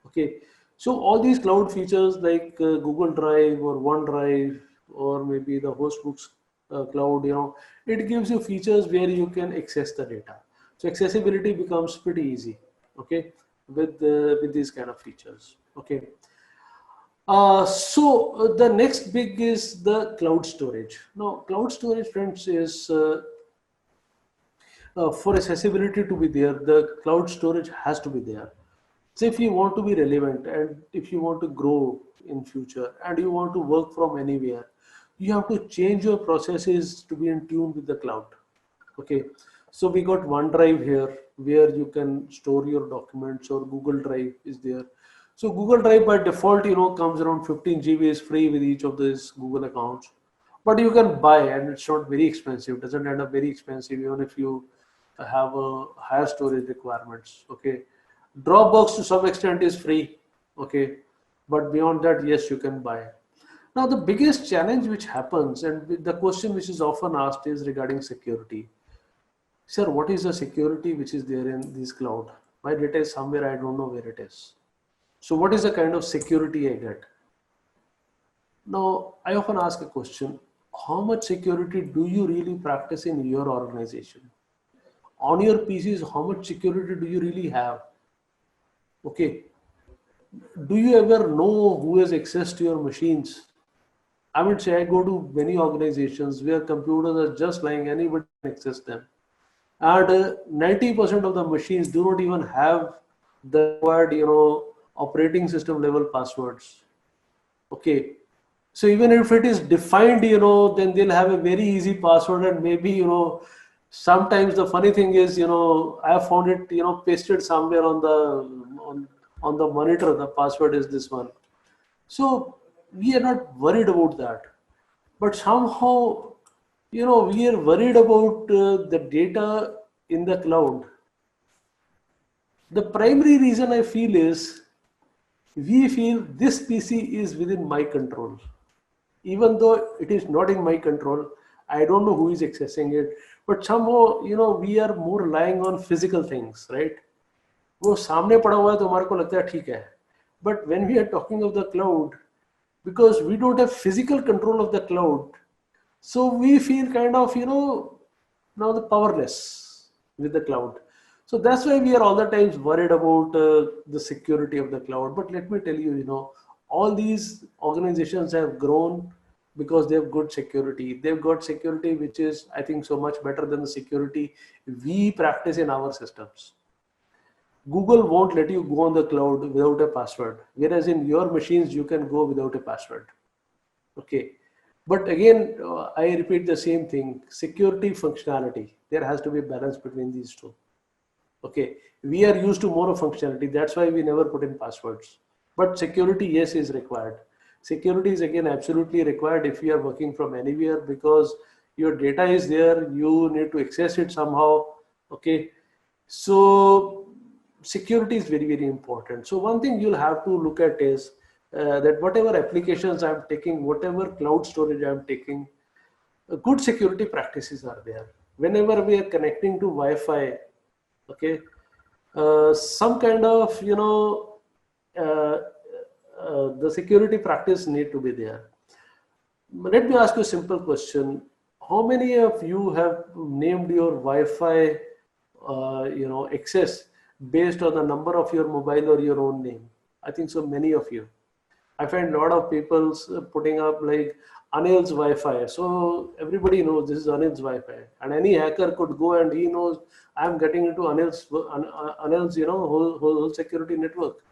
Okay. So all these cloud features like Google Drive or OneDrive or maybe the Hostbooks cloud, it gives you features where you can access the data. So accessibility becomes pretty easy. Okay. With these kind of features. Okay. So the next big is the cloud storage. Now, cloud storage, friends, is for accessibility to be there, the cloud storage has to be there. So if you want to be relevant and if you want to grow in future and you want to work from anywhere, you have to change your processes to be in tune with the cloud. Okay. So we got OneDrive here where you can store your documents, or Google Drive is there. So Google Drive by default, comes around 15 GB is free with each of these Google accounts, but you can buy, and it's not very expensive. It doesn't end up very expensive even if you have a higher storage requirements. Okay. Dropbox to some extent is free. Okay. But beyond that, yes, you can buy. Now the biggest challenge which happens, and the question which is often asked, is regarding security. Sir, what is the security which is there in this cloud? My data is somewhere, I don't know where it is. So what is the kind of security I get? Now, I often ask a question, how much security do you really practice in your organization? On your PCs, how much security do you really have? Okay. Do you ever know who has access to your machines? I would say I go to many organizations where computers are just lying, anybody can access them. And 90% of the machines do not even have the required, operating system level passwords. Okay. So even if it is defined, then they'll have a very easy password, and maybe, sometimes the funny thing is, I have found it, pasted somewhere on the monitor, the password is this one. So we are not worried about that, but somehow, we are worried about the data in the cloud. The primary reason I feel is, we feel this PC is within my control. Even though it is not in my control, I don't know who is accessing it, but somehow, we are more relying on physical things, right? वो सामने पड़ा हुआ है तो हमारे को लगता है ठीक है. But when we are talking of the cloud, because we don't have physical control of the cloud, so we feel kind of, now the powerless with the cloud. So that's why we are all the times worried about the security of the cloud. But let me tell you, all these organizations have grown because they have good security. They've got security which is, I think, so much better than the security we practice in our systems. Google won't let you go on the cloud without a password, whereas in your machines you can go without a password. Okay, but again, I repeat the same thing: security, functionality. There has to be a balance between these two. Okay, we are used to more of functionality. That's why we never put in passwords. But security, yes, is required. Security is again absolutely required if you are working from anywhere, because your data is there. You need to access it somehow. Okay, so security is very, very important. So one thing you'll have to look at is that whatever applications I'm taking, whatever cloud storage I'm taking, good security practices are there. Whenever we are connecting to Wi-Fi, okay, some kind of, the security practice need to be there. Let me ask you a simple question. How many of you have named your Wi-Fi, access based on the number of your mobile or your own name? I think so many of you. I find a lot of people putting up like Anil's Wi-Fi. So everybody knows this is Anil's Wi-Fi, and any hacker could go and he knows I'm getting into Anil's, whole security network.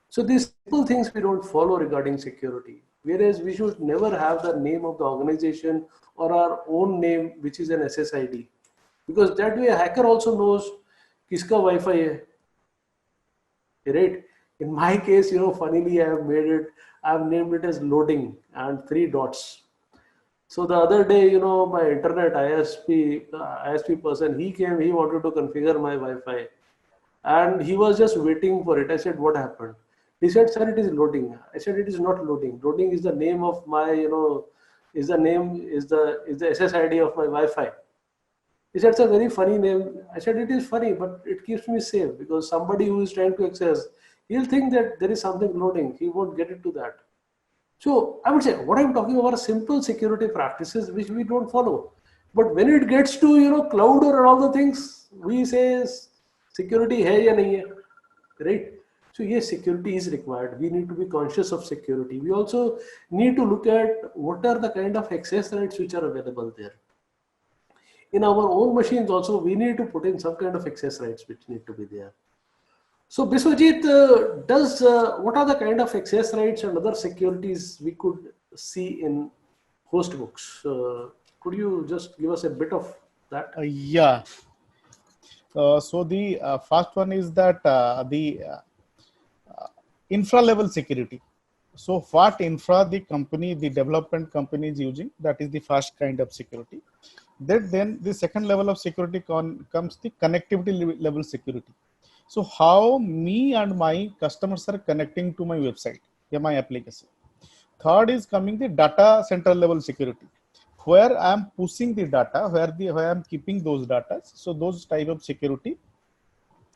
So these simple things we don't follow regarding security. Whereas we should never have the name of the organization or our own name, which is an SSID, because that way a hacker also knows kiska Wi-Fi hai. Right? In my case, funnily I've named it as loading and 3 dots. So the other day, my internet ISP person, he came, he wanted to configure my Wi-Fi and he was just waiting for it. I said, what happened? He said, sir, it is loading. I said, it is not loading. Loading is the name of my, is the SSID of my Wi-Fi. He said, it's a very funny name. I said, it is funny, but it keeps me safe, because somebody who is trying to access, he'll think that there is something loading. He won't get into that. So I would say what I'm talking about are simple security practices which we don't follow. But when it gets to, cloud or all the things, we say security hai ya nahi hai, right? So yes, security is required. We need to be conscious of security. We also need to look at what are the kind of access rights which are available there. In our own machines also, we need to put in some kind of access rights which need to be there. So Biswajit, what are the kind of access rights and other securities we could see in host books? Could you just give us a bit of that?
Yeah. So the first one is that the infra level security. So what infra the development company is using, that is the first kind of security. Then the second level of security comes the connectivity level security. So how me and my customers are connecting to my website, my application. Third is coming the data center level security, where I am pushing the data, where I am keeping those data. So those type of security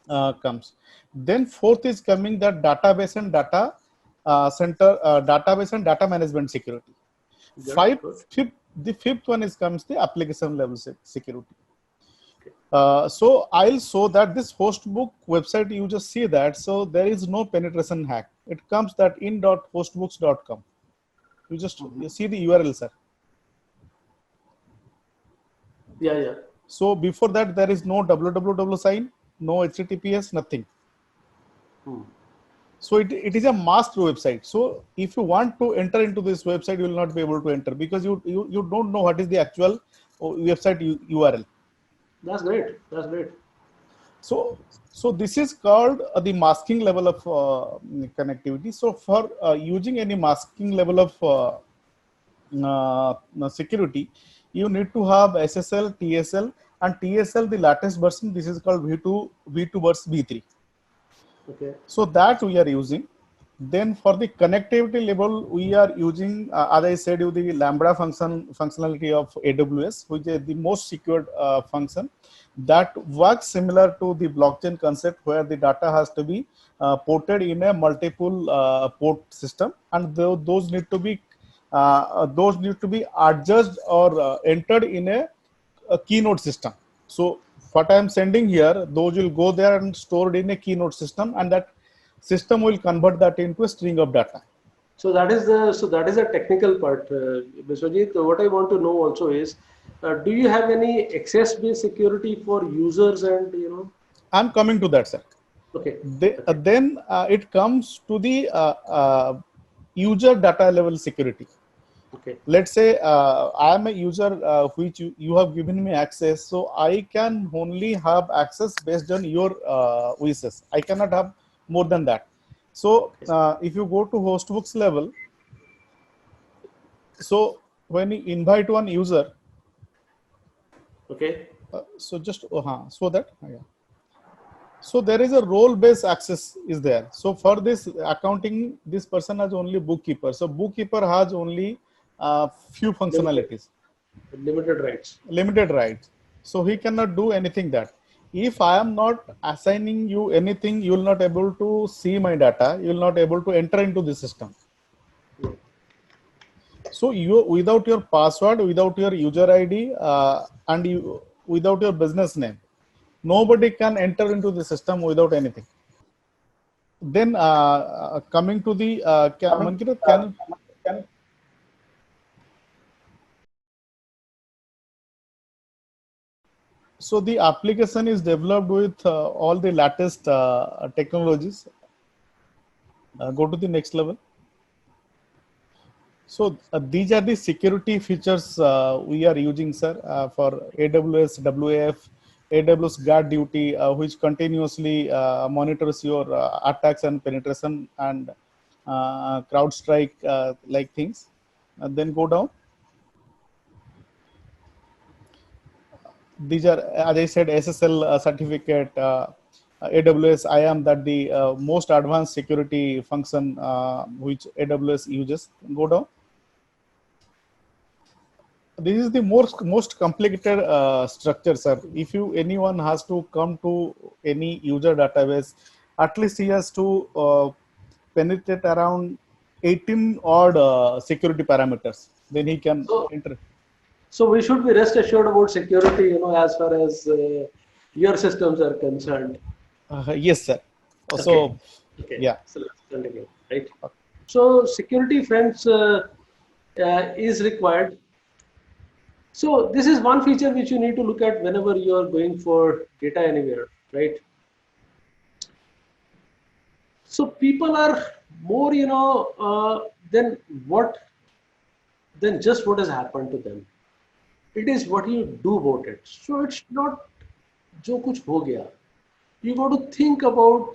comes. Then fourth is coming the database and data center, database and data management security. The fifth one comes the application level security. So I'll show that this hostbook website, you just see that. So there is no penetration hack. It comes that in.hostbooks.com. You just you see the URL, sir.
Yeah.
So before that, there is no www sign, no HTTPS, nothing. So it is a masked website. So if you want to enter into this website, you will not be able to enter, because you don't know what is the actual website URL.
That's great.
So this is called the masking level of connectivity. So for using any masking level of security, you need to have SSL, TSL, and TSL, the latest version. This is called V2 versus V3.
Okay.
So that we are using. Then for the connectivity level, we are using, as I said, you the Lambda functionality of AWS, which is the most secured function that works similar to the blockchain concept, where the data has to be ported in a multiple port system, and those need to be adjusted or entered in a keynote system. So what I am sending here, those will go there and stored in a keynote system, and that system will convert that into a string of data.
So that is the technical part, Biswajit. What I want to know also is, do you have any access-based security for users and
I'm coming to that, sir.
Okay.
Then it comes to the user data level security.
Okay.
Let's say I am a user which you have given me access, so I can only have access based on your wishes. I cannot have more than that. So if you go to hostbooks level, so when you invite one user,
okay,
so just so that so there is a role-based access is there. So for this accounting, this person has only bookkeeper. So bookkeeper has only few functionalities.
Limited rights.
So he cannot do anything that. If I am not assigning you anything, you will not able to see my data. You will not able to enter into the system. So you, without your password, without your user ID, and without your business name, nobody can enter into the system without anything. Then coming to the so the application is developed with all the latest technologies. Go to the next level. So these are the security features we are using, sir, for AWS WAF, AWS Guard Duty, which continuously monitors your attacks and penetration and CrowdStrike like things. And then go down. These are, as I said, SSL certificate, AWS IAM, that the most advanced security function which AWS uses. Go down. This is the most complicated structure, sir. If anyone has to come to any user database, at least he has to penetrate around 18 odd security parameters. Then he can enter.
So we should be rest assured about security, as far as your systems are concerned.
Yes, sir. So,
okay.
Yeah.
So let's continue, right? So security, friends, is required. So this is one feature which you need to look at whenever you are going for data anywhere, right? So people are more, than just what has happened to them. It is what you do about it. So it's not jo kuch ho gaya. You got to think about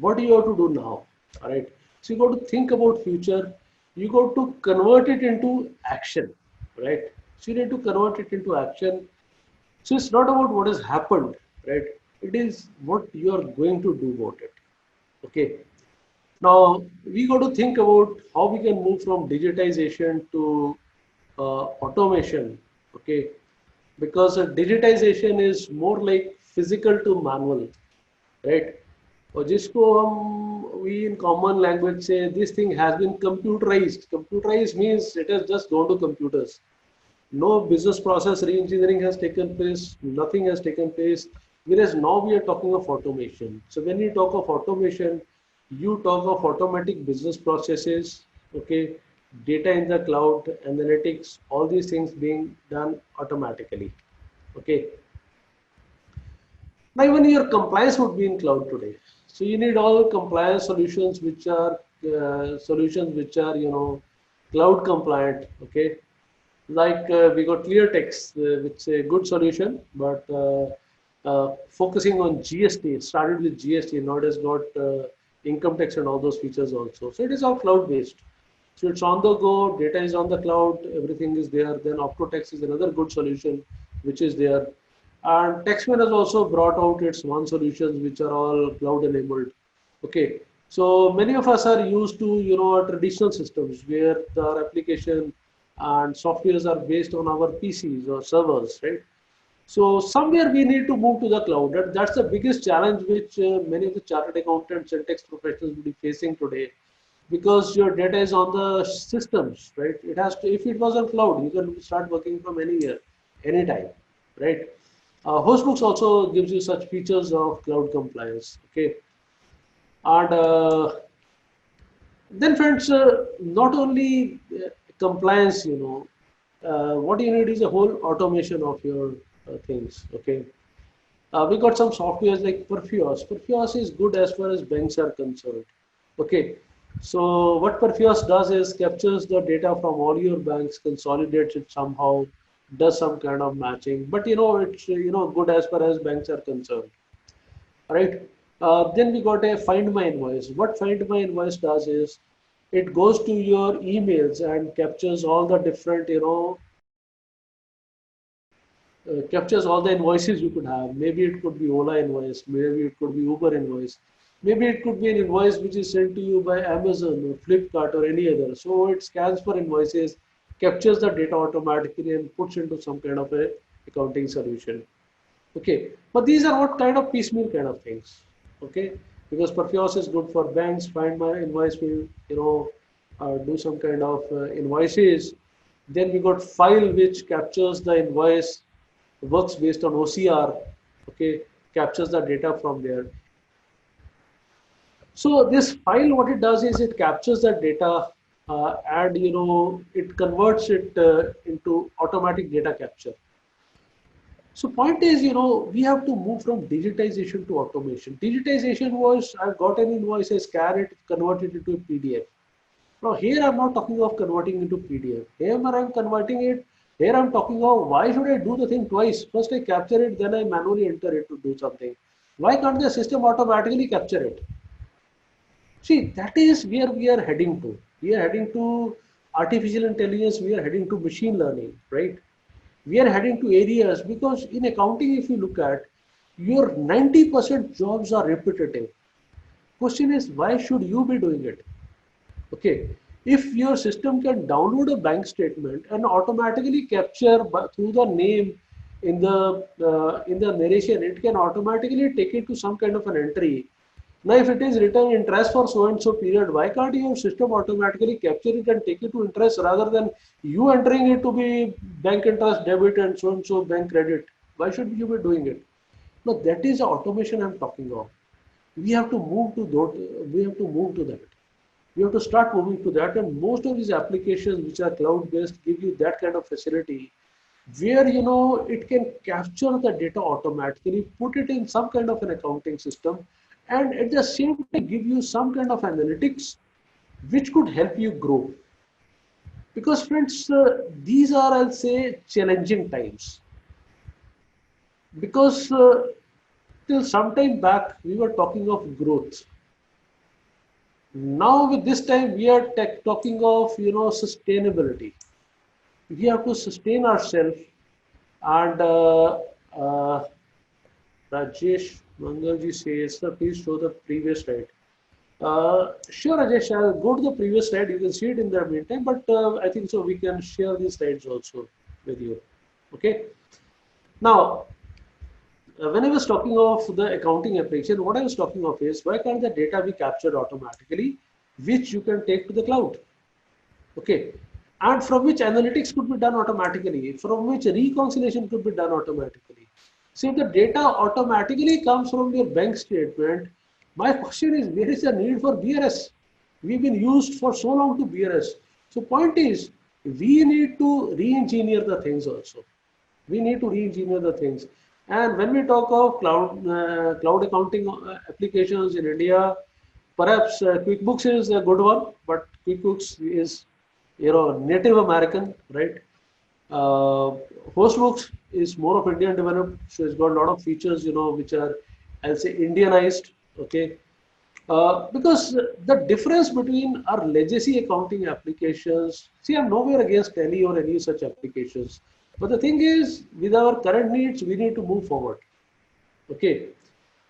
what you have to do now. All right. So you got to think about future. You got to convert it into action, right? So you need to convert it into action. So it's not about what has happened, right? It is what you are going to do about it. Okay. Now we got to think about how we can move from digitization to automation. Okay, because digitization is more like physical to manual, right? और जिसको हम we in common language say this thing has been computerized. Computerized means it has just gone to computers. No business process re-engineering has taken place. Nothing has taken place. Whereas now we are talking of automation. So when you talk of automation, you talk of automatic business processes. Okay. Data in the cloud, analytics, all these things being done automatically. Okay. Now even your compliance would be in cloud today. So you need all compliance solutions which are cloud compliant. Okay. Like we got ClearText, which is a good solution, but focusing on GST. It started with GST, now it has got income tax and all those features also. So it is all cloud based. So it's on the go, data is on the cloud, everything is there. Then OptoText is another good solution which is there. And TextMan has also brought out its one solutions which are all cloud enabled. Okay. So many of us are used to, traditional systems where our application and softwares are based on our PCs or servers, right? So somewhere we need to move to the cloud. That's the biggest challenge which many of the chartered accountants and tax professionals will be facing today, because your data is on the systems, right? It has to. If it was on cloud, you can start working from anywhere, anytime, right? Hostbooks also gives you such features of cloud compliance. Okay, and then friends, not only compliance, what you need is a whole automation of your things. Okay, we got some softwares like Perfios. Perfios is good as far as banks are concerned. Okay, so what Perfios does is captures the data from all your banks, consolidates it somehow, does some kind of matching. But it's good as far as banks are concerned, right? Then we got a Find My Invoice. What Find My Invoice does is it goes to your emails and captures all the different, captures all the invoices you could have. Maybe it could be Ola invoice, maybe it could be Uber invoice, maybe it could be an invoice which is sent to you by Amazon or Flipkart or any other. So it scans for invoices, captures the data automatically and puts into some kind of a accounting solution. Okay, but these are what kind of piecemeal kind of things. Okay, because Perfios is good for banks. Find My Invoice will do some kind of invoices. Then we got File, which captures the invoice, works based on OCR. Okay, captures the data from there. So this file, what it does is it captures that data and it converts it into automatic data capture. So point is, we have to move from digitization to automation. Digitization was, I've got an invoice, I scan it, convert it into a PDF. Now here I'm not talking of converting into PDF. Here I'm converting it. Here I'm talking of why should I do the thing twice? First I capture it, then I manually enter it to do something. Why can't the system automatically capture it? See, that is where we are heading to. We are heading to artificial intelligence. We are heading to machine learning, right? We are heading to areas, because in accounting, if you look at, your 90% jobs are repetitive. Question is, why should you be doing it? Okay, if your system can download a bank statement and automatically capture through the name in the narration, it can automatically take it to some kind of an entry. Now, if it is written interest for so and so period, why can't your system automatically capture it and take it to interest rather than you entering it to be bank interest debit and so bank credit? Why should you be doing it? No, that is the automation I'm talking of. We have to move to that. We have to move to that. We have to start moving to that, and most of these applications which are cloud-based give you that kind of facility where it can capture the data automatically, put it in some kind of an accounting system, and at the same time give you some kind of analytics which could help you grow. Because friends, these are, I'll say, challenging times, because till some time back we were talking of growth. Now with this time we are talking of sustainability. We have to sustain ourselves, and Rajesh Mangalji says, sir, please show the previous slide. Sure, Rajesh, I'll go to the previous slide. You can see it in the meantime, but I think so we can share these slides also with you. Okay. Now, when I was talking of the accounting application, what I was talking of is, why can't the data be captured automatically, which you can take to the cloud? Okay. And from which analytics could be done automatically, from which reconciliation could be done automatically. So if the data automatically comes from your bank statement, my question is, where is the need for BRS? We've been used for so long to BRS. So point is, we need to re-engineer the things also. We need to re-engineer the things. And when we talk of cloud accounting applications in India, perhaps QuickBooks is a good one, but QuickBooks is Native American, right? Hostbooks is more of Indian developed, so it's got a lot of features, which are, I'll say, Indianized. Okay, because the difference between our legacy accounting applications, see, I'm nowhere against Tally or any such applications, but the thing is, with our current needs, we need to move forward. Okay,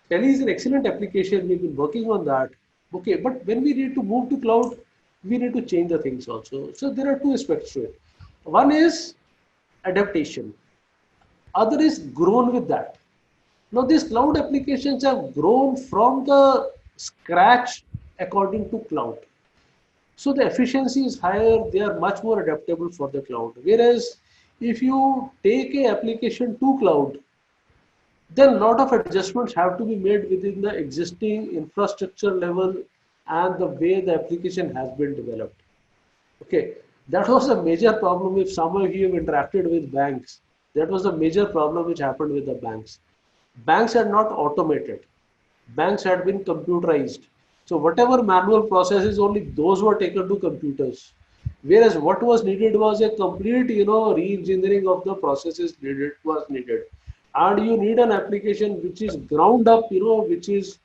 Tally is an excellent application. We've been working on that. Okay, but when we need to move to cloud, we need to change the things also. So there are two aspects to it. One is adaptation. Other is grown with that. Now these cloud applications have grown from the scratch according to cloud. So the efficiency is higher, they are much more adaptable for the cloud. Whereas if you take a application to cloud, then a lot of adjustments have to be made within the existing infrastructure level and the way the application has been developed. Okay, that was a major problem. If some of you have interacted with banks, that was a major problem which happened with the banks. Banks are not automated. Banks had been computerized. So whatever manual processes, only those were taken to computers. Whereas what was needed was a complete, re-engineering of the processes needed. And you need an application which is ground up, which is,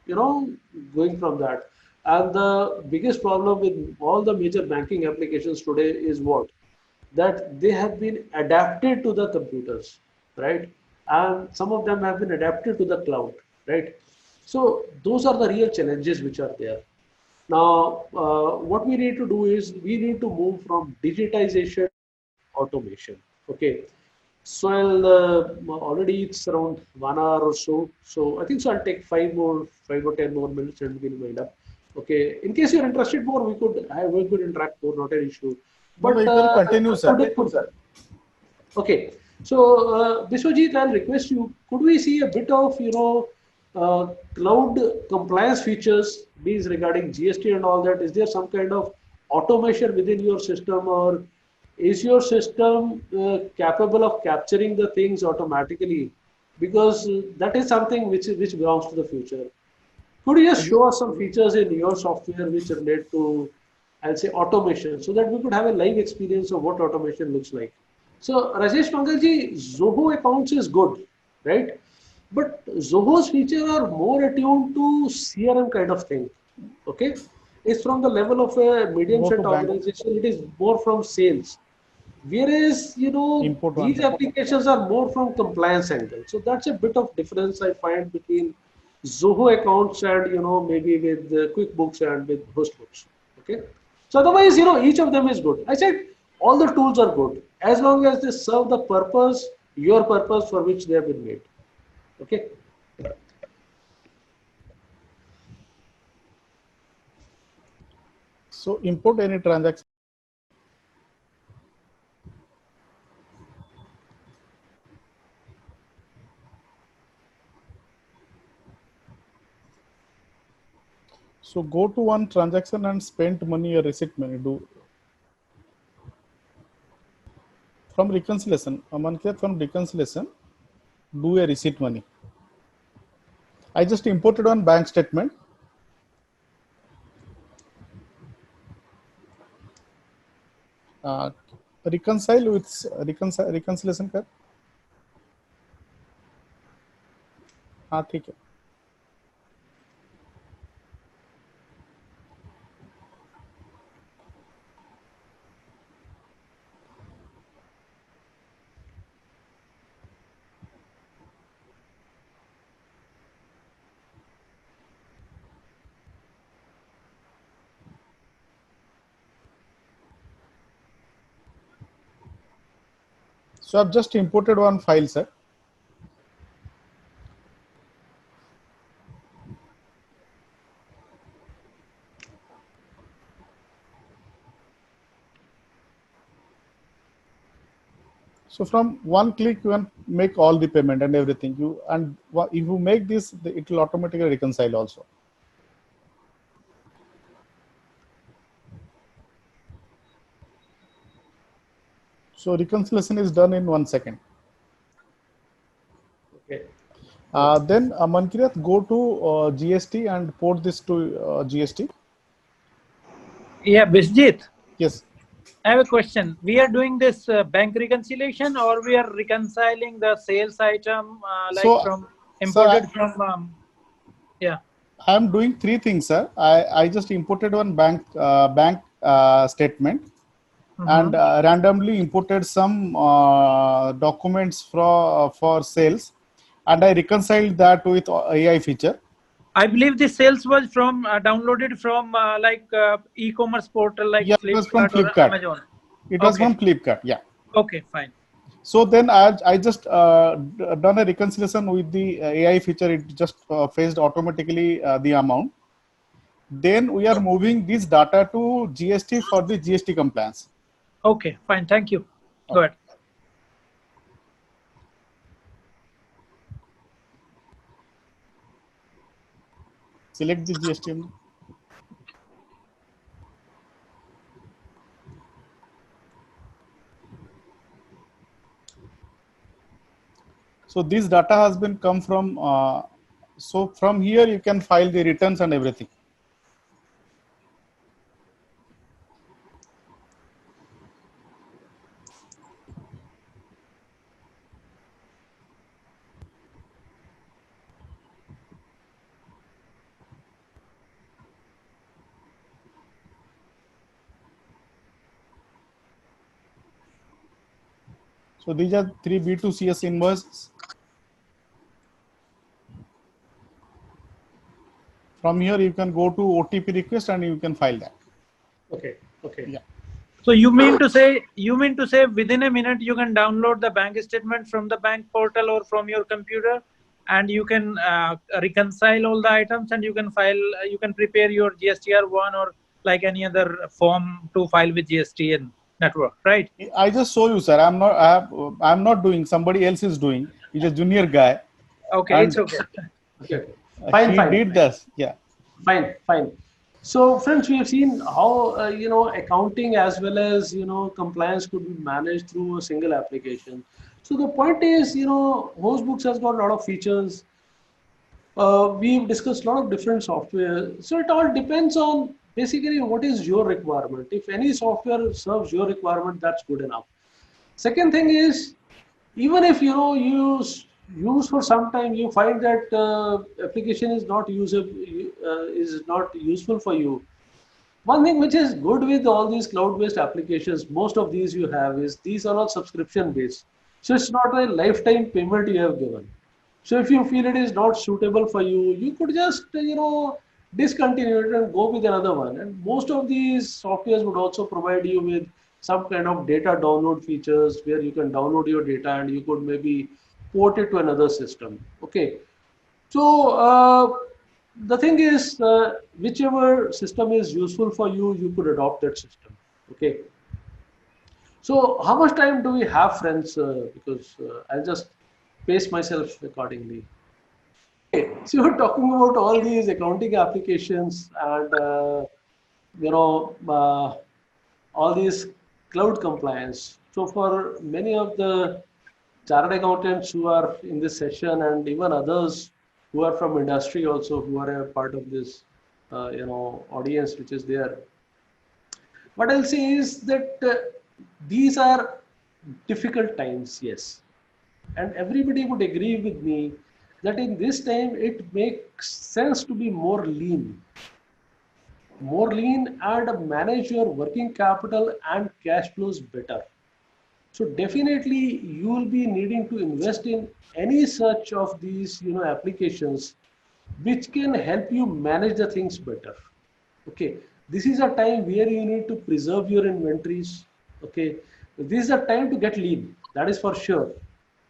going from that. And the biggest problem with all the major banking applications today is what? That they have been adapted to the computers, right? And some of them have been adapted to the cloud, right? So those are the real challenges which are there. Now, what we need to do is we need to move from digitization to automation. Okay. So already it's around 1 hour or so. So I think so. I'll take 5 or 10 more minutes and we'll wind up. Okay. In case you're interested more, we could interact more, not an issue.
But you can continue, sir.
Okay. So, Biswajit, I'll request you, could we see a bit of, cloud compliance features, these regarding GST and all that? Is there some kind of automation within your system, or is your system capable of capturing the things automatically? Because that is something which belongs to the future. Could you just show us some features in your software which relate to, I'll say, automation, so that we could have a live experience of what automation looks like? So, Rajesh Mangalji, Zoho accounts is good, right? But Zoho's features are more attuned to CRM kind of thing. Okay, it's from the level of a medium-sized organization. It is more from sales. Whereas these applications are more from compliance angle. So that's a bit of difference I find between Zoho accounts and maybe with QuickBooks and with HostBooks. Okay. So otherwise each of them is good. I said all the tools are good as long as they serve the purpose, your purpose for which they have been made. Okay.
So import any transaction. So go to one transaction and spend money or receipt money. Do from reconciliation. From reconciliation, do a receipt money. I just imported one bank statement. Reconcile with reconciliation कर. हाँ ठीक है. So I've just imported one file, sir. So from one click, you can make all the payment and everything. If you make this, it will automatically reconcile also. So reconciliation is done in 1 second.
Okay.
Then Mankirat, go to GST and port this to GST.
Yeah, Bisjit.
Yes.
I have a question. We are doing this bank reconciliation, or we are reconciling the sales item from imported from. Yeah.
I am doing 3 things, sir. I just imported one bank statement, and randomly imported some documents for sales, and I reconciled that with AI feature.
I believe the sales was from downloaded from e-commerce portal like
Yeah, it was from
Flipkart or
Flipkart.
Amazon.
It was
Okay.
from Flipkart. Yeah.
Okay, fine.
So then I just done a reconciliation with the AI feature. It just fetched automatically the amount. Then we are moving this data to GST for the GST compliance.
Okay, fine. Thank you. Go ahead.
Select the GST. So this data has been come from, so from here you can file the returns and everything. So these are 3 B2CS invoices. From here you can go to OTP request and you can file that.
Okay. Okay.
Yeah.
So you mean to say within a minute you can download the bank statement from the bank portal or from your computer, and you can reconcile all the items, and you can file, you can prepare your GSTR1 or like any other form to file with GST network, right?
I just show you, sir. I'm not doing. Somebody else is doing. He's a junior guy.
Okay,
And
it's okay.
Okay. Fine.
he
Fine.
did this. Yeah.
Fine. Fine. So, friends, we have seen how accounting as well as compliance could be managed through a single application. So the point is, Hostbooks has got a lot of features. We've discussed a lot of different software. So it all depends on basically what is your requirement. If any software serves your requirement, that's good enough. Second thing is, even if you use for some time, you find that application is not useful for you. One thing which is good with all these cloud-based applications, most of these you have, is these are all subscription-based. So it's not a lifetime payment you have given. So if you feel it is not suitable for you, you could just discontinue it and go with another one. And most of these softwares would also provide you with some kind of data download features where you can download your data and you could maybe port it to another system. Okay. So the thing is, whichever system is useful for you, you could adopt that system. Okay. So how much time do we have, friends? Because I'll just pace myself accordingly. Okay. So we're talking about all these accounting applications and all these cloud compliance. So for many of the chartered accountants who are in this session and even others who are from industry also, who are a part of this audience which is there, what I'll say is that these are difficult times, yes, and everybody would agree with me that in this time it makes sense to be more lean and manage your working capital and cash flows better. So definitely you will be needing to invest in any such of these applications which can help you manage the things better. Okay, this is a time where you need to preserve your inventories. Okay, this is a time to get lean, that is for sure.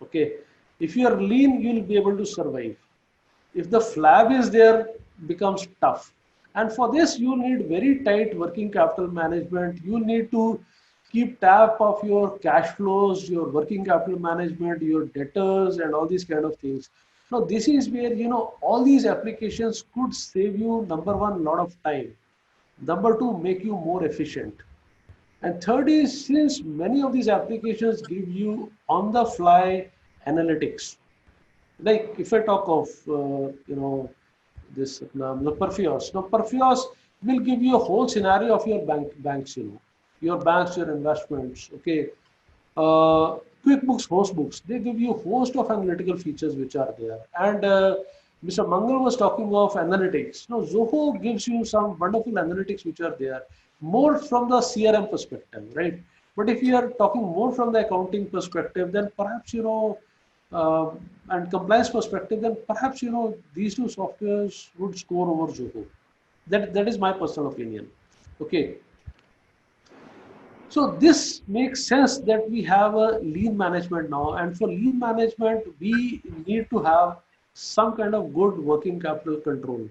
Okay, if you are lean, you will be able to survive. If the flab is there, becomes tough. And for this, you need very tight working capital management. You need to keep tab of your cash flows, your working capital management, your debtors, and all these kind of things. Now, this is where all these applications could save you, number one, a lot of time. Number two, make you more efficient. And third is, since many of these applications give you on-the-fly analytics, like if I talk of this Perfios. Now Perfios will give you a whole scenario of your banks, your banks, your investments. Okay, QuickBooks, Hostbooks, they give you a host of analytical features which are there. And Mr. Mangal was talking of analytics. Now Zoho gives you some wonderful analytics which are there, more from the CRM perspective, right? But if you are talking more from the accounting perspective, then perhaps and compliance perspective, then perhaps these two softwares would score over Zoho. That is my personal opinion. Okay. So this makes sense that we have a lean management now, and for lean management, we need to have some kind of good working capital control.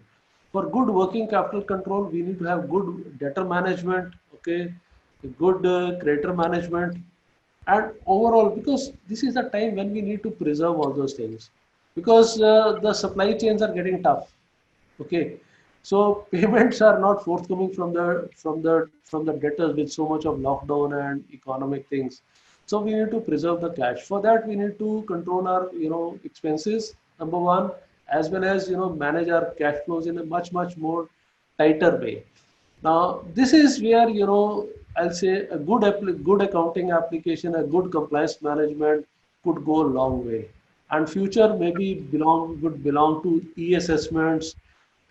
For good working capital control, we need to have good debtor management, okay, good creditor management, and overall, because this is the time when we need to preserve all those things, because the supply chains are getting tough. Okay, so payments are not forthcoming from the debtors with so much of lockdown and economic things. So we need to preserve the cash. For that, we need to control our expenses. Number one, as well as manage our cash flows in a much more tighter way. Now, this is where I'll say a good accounting application, a good compliance management could go a long way. And future maybe would belong to e-assessments.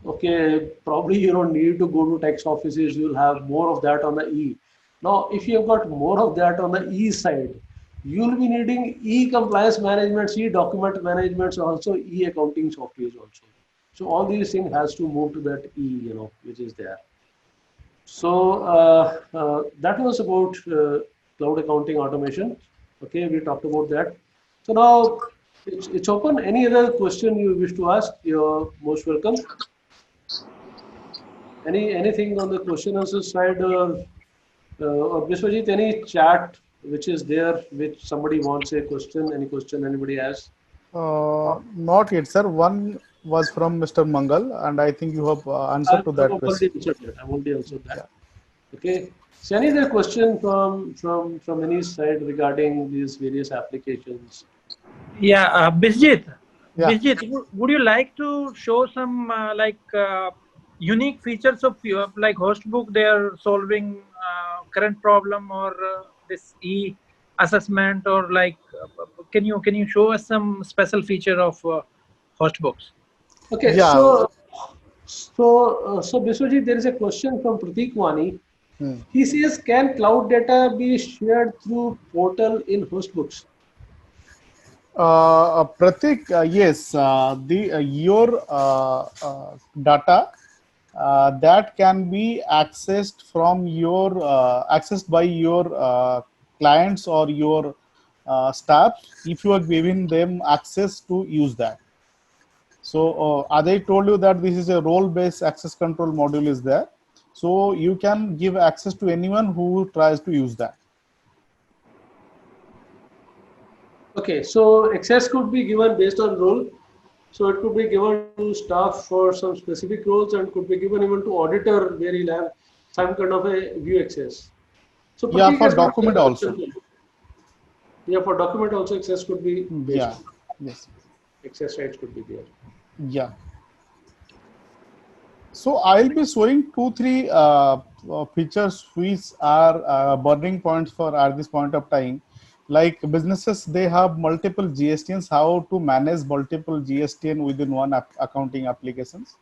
Okay, probably you don't need to go to tax offices. You'll have more of that on the E. Now, if you have got more of that on the E side, you'll be needing e-compliance management, e-document management, also e-accounting softwares also. So all these things has to move to that E, which is there. So that was about cloud accounting automation. Okay, we talked about that. So now it's open. Any other question you wish to ask? You're most welcome. Anything on the question answer side, or Biswajit, any chat which is there, which somebody wants a question? Any question anybody has?
Not yet, sir. One was from Mr. Mangal, and I think you have answered to that question.
I've already answered that. Yeah. Okay. So any other question from any side regarding these various applications?
Yeah, Bisjit.
Yeah.
Bisjit, would you like to show some unique features of like Hostbook? They are solving current problem or this e-assessment, or like can you show us some special feature of Hostbooks?
Okay. Yeah. So Biswajit, there is a question from Pratik Wani. He says, can cloud data be shared through portal in Hostbooks?
Pratik, yes, your data that can be accessed from your accessed by your clients or your staff if you are giving them access to use that. So Aday told you that this is a role-based access control module is there. So you can give access to anyone who tries to use that.
Okay, so access could be given based on role. So it could be given to staff for some specific roles, and could be given even to auditor where he'll have some kind of a view access. So
yeah, for document also.
Yeah, for document also access could be based.
Yeah, yes.
Access rights could be there.
Yeah. So I'll be showing 2-3 features which are burning points for at this point of time. Like businesses, they have multiple GSTNs, how to manage multiple GSTN within one accounting applications.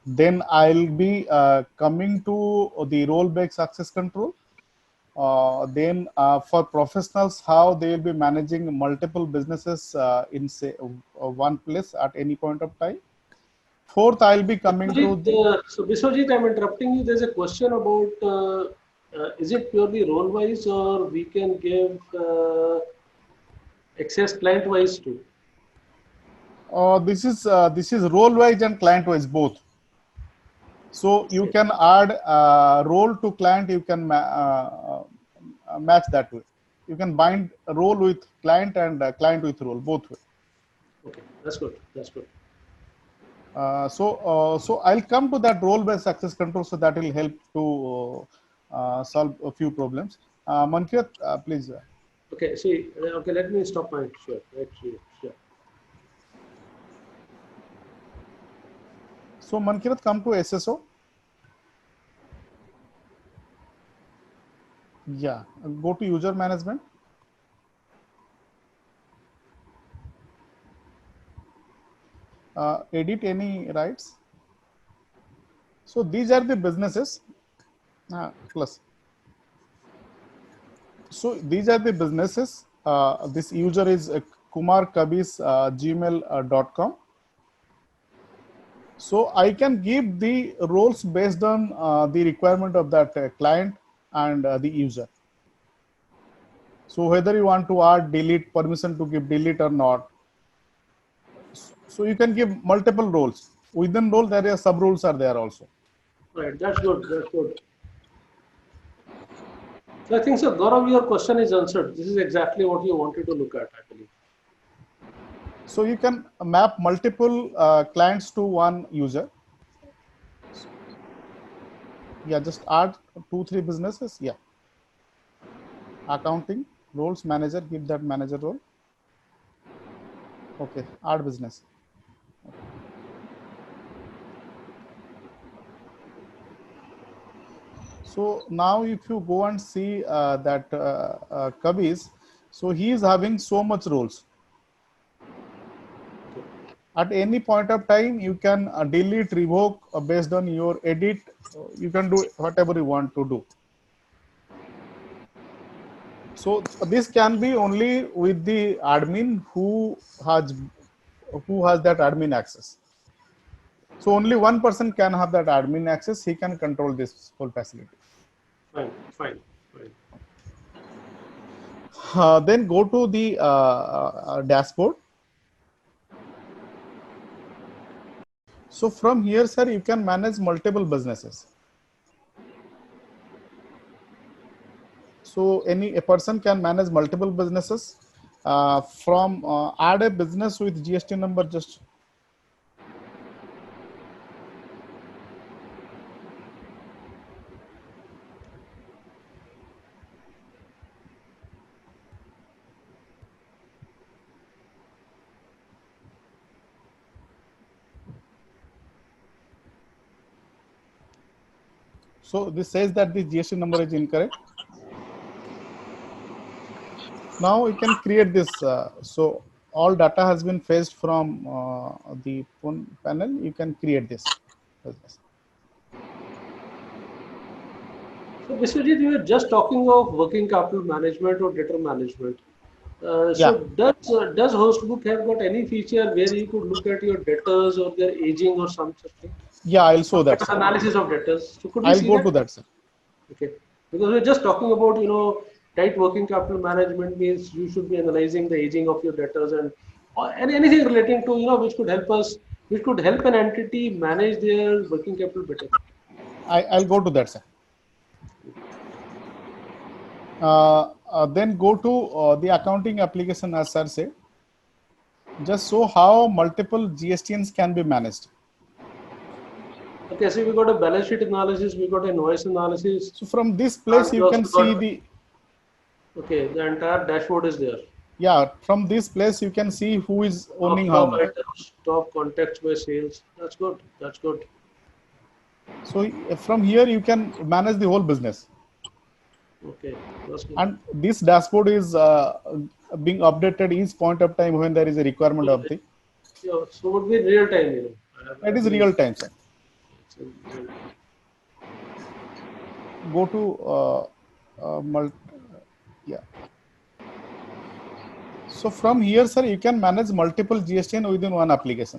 Then I'll be coming to the role-based access control. Then for professionals, how they will be managing multiple businesses in say one place at any point of time. Fourth, I'll be coming to.
So Biswajit, I'm interrupting you. There's a question about is it purely role-wise, or we can give access client-wise too?
This is role-wise and client-wise both. So you can add role to client. You can match that way. You can bind a role with client and client with role, both way.
Okay, that's good. That's good.
So I'll come to that role-based access control, so that will help to solve a few problems. Mankirat, please.
Okay, see, okay, let me stop my share. Right, sure.
So Mankirat, come to SSO. Yeah, go to user management. Edit any rights. So these are the businesses. Plus. So these are the businesses this user is kumarkabis@gmail.com. So I can give the roles based on the requirement of that client and the user. So whether you want to add, delete, permission to give delete or not. So you can give multiple roles. Within role, there are sub roles are there also.
Right, that's good. That's good. So I think so, Gaurav, your question is answered. This is exactly what you wanted to look at, I believe.
So you can map multiple clients to one user. Yeah, just add 2-3 businesses. Yeah. Accounting, roles, manager, give that manager role. Okay, add business. So now if you go and see that Kabis, so he is having so much roles. At any point of time, you can delete, revoke based on your edit. You can do whatever you want to do. So this can be only with the admin who has that admin access. So only one person can have that admin access. He can control this whole facility.
Fine, fine, fine.
Then go to the dashboard. So from here, sir, you can manage multiple businesses. So a person can manage multiple businesses from add a business with GST number just. So this says that the GST number is incorrect. Now you can create this. So all data has been fetched from the panel. You can create this.
So Biswajit, we were just talking of working capital management or debtor management. So does Hostbook have got any feature where you could look at your debtors or their aging or some such thing?
Yeah, I'll show that.
Analysis of debtors. So could we
I'll
see
go
that?
to that, sir.
Okay, because we're just talking about tight working capital management means you should be analyzing the aging of your debtors and anything relating to which could help us, which could help an entity manage their working capital better.
I'll go to that, sir. Then go to the accounting application, as sir said. Just show how multiple GSTNs can be managed.
Okay, so we got a balance sheet analysis, we got a invoice analysis.
So from this place, you can see the.
Okay, the entire dashboard is there.
Yeah, from this place, you can see who is owning how much.
Top contacts by sales. That's good. That's good.
So from here, you can manage the whole business.
Okay.
And this dashboard is being updated each point of time when there is a requirement of the.
Yeah, so it would be real time,
It is real time, sir. Go to yeah. So from here, sir, you can manage multiple GSTN within one application.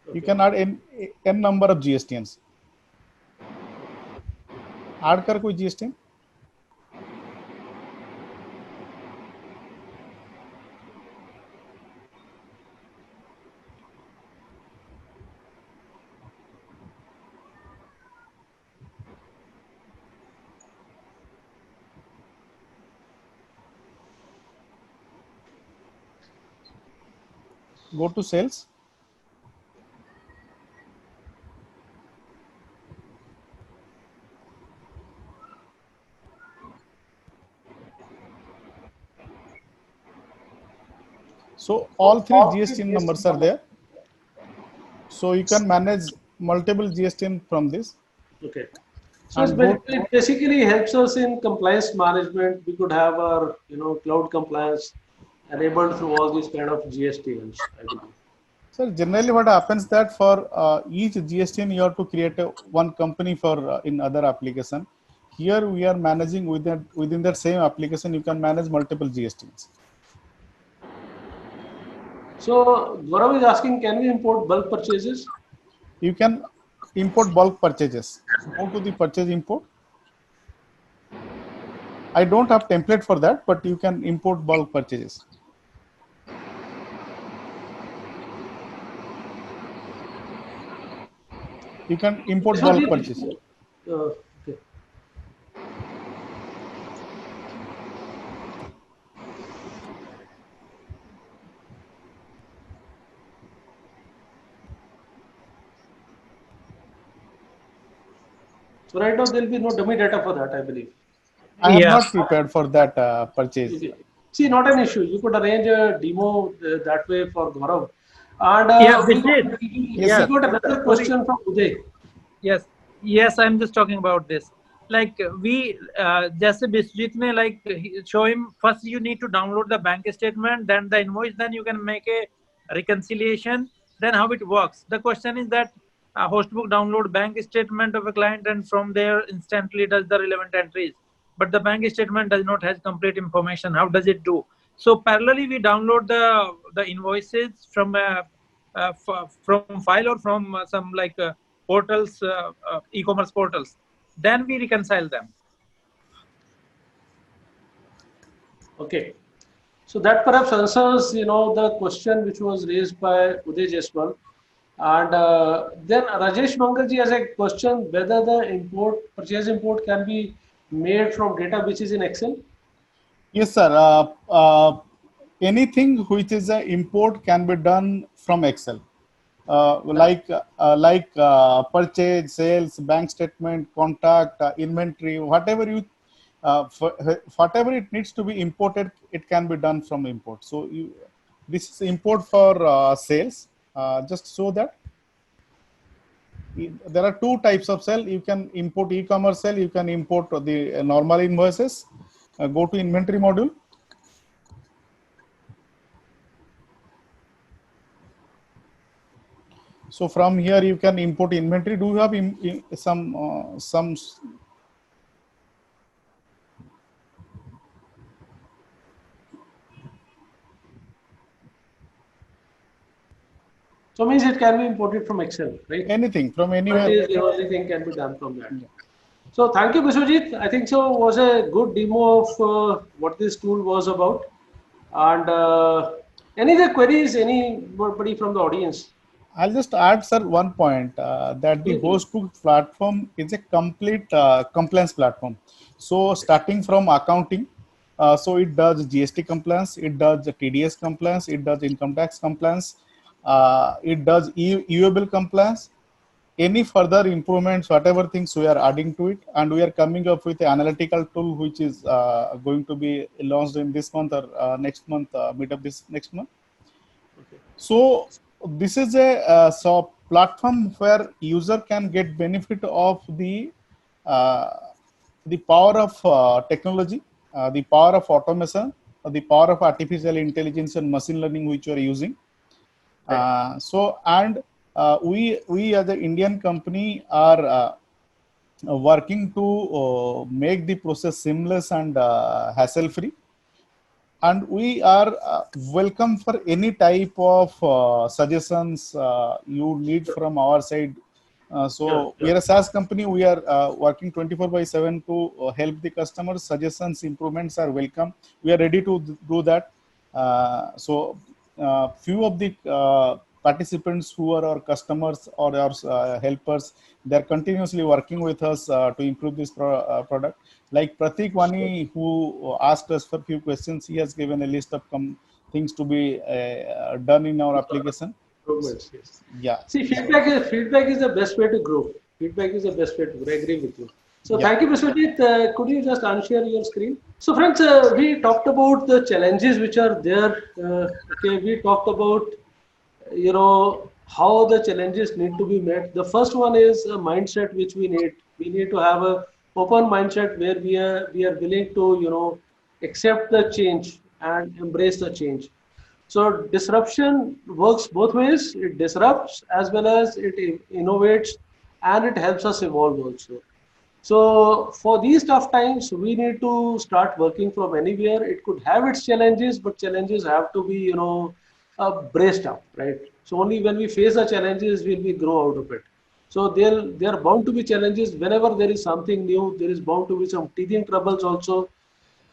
Okay. You can add n number of GSTNs. Add कर कोई GSTN? Go to sales. So all three GSTN numbers are there. So you can manage multiple GSTN from this.
Okay. So it basically helps us in compliance management. We could have our cloud compliance enabled through all these kind of GSTNs, I believe.
So generally what happens that for each GSTN you have to create one company for in other application. Here we are managing within that same application, you can manage multiple GSTNs.
So Gaurav is asking, can we import bulk purchases?
You can import bulk purchases. So go to the purchase import. I don't have template for that, but you can import bulk purchases. You can import bulk purchase.
Okay. So right now there will be no dummy data for that, I believe.
I have
Yeah.
not prepared for that purchase.
Okay. See, not an issue. You could arrange a demo that way for Gaurav. And
Yeah,
we got,
Vijay.
Yes,
Yeah.
sir.
we got another question from Uday.
Yes, yes, I'm just talking about this. Like we, just Bisjit may like show him first. You need to download the bank statement, then the invoice, then you can make a reconciliation. Then how it works? The question is that Hostbook download bank statement of a client, and from there instantly does the relevant entries. But the bank statement does not has complete information. How does it do? So parallelly, we download the invoices from from file or from some like. Portals, e-commerce portals. Then we reconcile them.
Okay. So that perhaps answers, the question which was raised by Uday Jaiswal. And then Rajesh Mangalji has a question whether the purchase import can be made from data which is in Excel.
Yes, sir. Anything which is an import can be done from Excel. Like purchase, sales, bank statement, contact, inventory, whatever it needs to be imported, it can be done from import. So this is import for sales. Just so that there are two types of sale. You can import e-commerce sale. You can import the normal invoices. Go to inventory module. So from here you can import inventory. Do you have some?
So means it can be imported from Excel, right?
Anything from anywhere.
Everything can be done from that. So thank you, Biswajit. I think so was a good demo of what this tool was about. And any other queries, anybody from the audience?
I'll just add, sir, one point that the Hostbook platform is a complete compliance platform. So starting from accounting, so it does GST compliance, it does TDS compliance, it does income tax compliance, it does EU bill compliance. Any further improvements, whatever things we are adding to it, and we are coming up with an analytical tool which is going to be launched in this month or next month, mid of this next month.
Okay.
So this is a platform where user can get benefit of the power of technology, the power of automation, the power of artificial intelligence and machine learning which we are using. We as an Indian company are working to make the process seamless and hassle free. And we are welcome for any type of suggestions you need from our side. We are a SaaS company. We are working 24/7 to help the customers. Suggestions, improvements are welcome. We are ready to do that. Few of the participants who are our customers or our helpers, they are continuously working with us to improve this product. Like Pratik Wani, who asked us for a few questions, he has given a list of things to be done in our application.
Improvements, yes.
Yeah.
See, feedback is the best way to grow. Feedback is the best way to grow. I agree with you. So
Yeah.
thank you, Biswajit. Could you just unshare your screen? So friends, we talked about the challenges which are there. Okay, we talked about, how the challenges need to be met. The first one is a mindset which we need. We need to have a open mindset where we are willing to, accept the change and embrace the change. So disruption works both ways. It disrupts as well as it innovates, and it helps us evolve also. So for these tough times, we need to start working from anywhere. It could have its challenges, but challenges have to be, braced up, right? So only when we face the challenges will we grow out of it. So there are bound to be challenges whenever there is something new. There is bound to be some teething troubles also.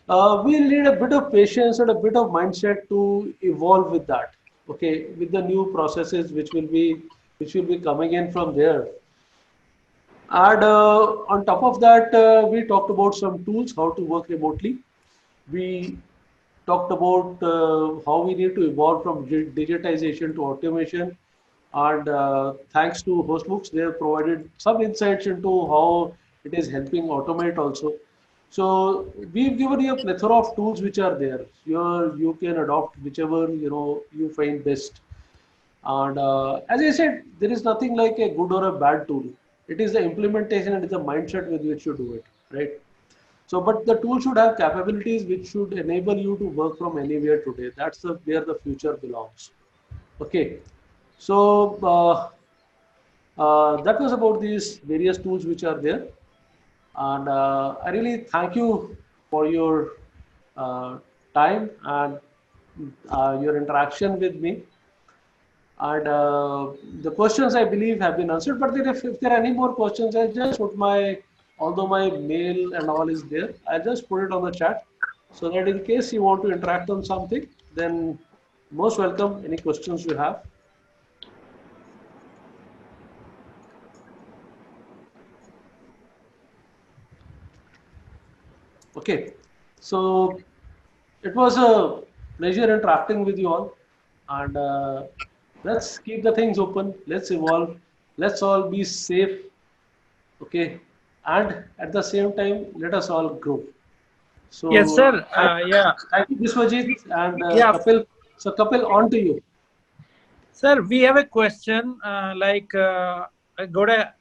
We'll need a bit of patience and a bit of mindset to evolve with that. Okay, with the new processes which will be coming in from there. And on top of that, we talked about some tools, how to work remotely. We talked about how we need to evolve from digitization to automation. And thanks to Hostbooks, they have provided some insights into how it is helping automate also. So we've given you a plethora of tools which are there. You can adopt whichever you find best. And as I said, there is nothing like a good or a bad tool. It is the implementation and it's the mindset with which you do it, right? So, but the tool should have capabilities which should enable you to work from anywhere today. That's where the future belongs. Okay. So that was about these various tools which are there. And I really thank you for your time and your interaction with me. And the questions I believe have been answered. But then if there are any more questions, I'll just put although my mail and all is there, I'll just put it on the chat so that in case you want to interact on something, then most welcome. Any questions you have. Okay, so it was a pleasure interacting with you all, and let's keep the things open. Let's evolve. Let's all be safe. Okay, and at the same time, let us all grow. So
Yes, sir. Yeah.
thank you, Biswajit and
Yeah.
Kapil. So Kapil, on to you.
Sir, we have a question. I got a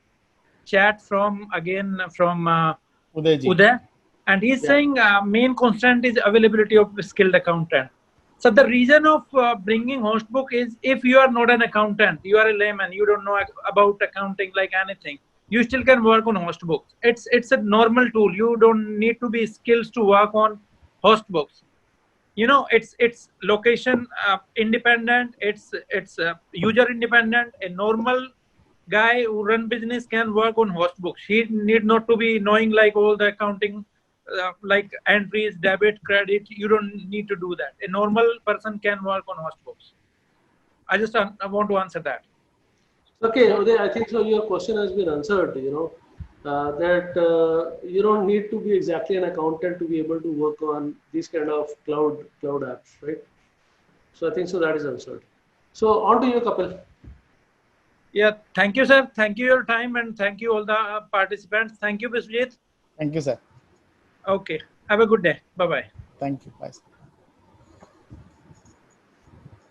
chat from
Udayji.
Uday, and he's saying main constant is availability of skilled accountant. So the reason of bringing Hostbook is if you are not an accountant, you are a layman, you don't know about accounting like anything, you still can work on Hostbook. It's a normal tool. You don't need to be skills to work on Hostbooks. You know, it's location independent, it's user independent. A normal guy who run business can work on Hostbooks. He need not to be knowing like all the accounting like entries, debit, credit. You don't need to do that. A normal person can work on Hostbooks. I want to answer that.
Okay, Uday, I think so. Your question has been answered. That you don't need to be exactly an accountant to be able to work on these kind of cloud apps, right? So I think so that is answered. So on to you, Kapil.
Yeah, thank you, sir. Thank you your time, and thank you all the participants. Thank you, Biswajit.
Thank you, sir.
Okay, have a good day. Bye bye.
Thank you. Bye.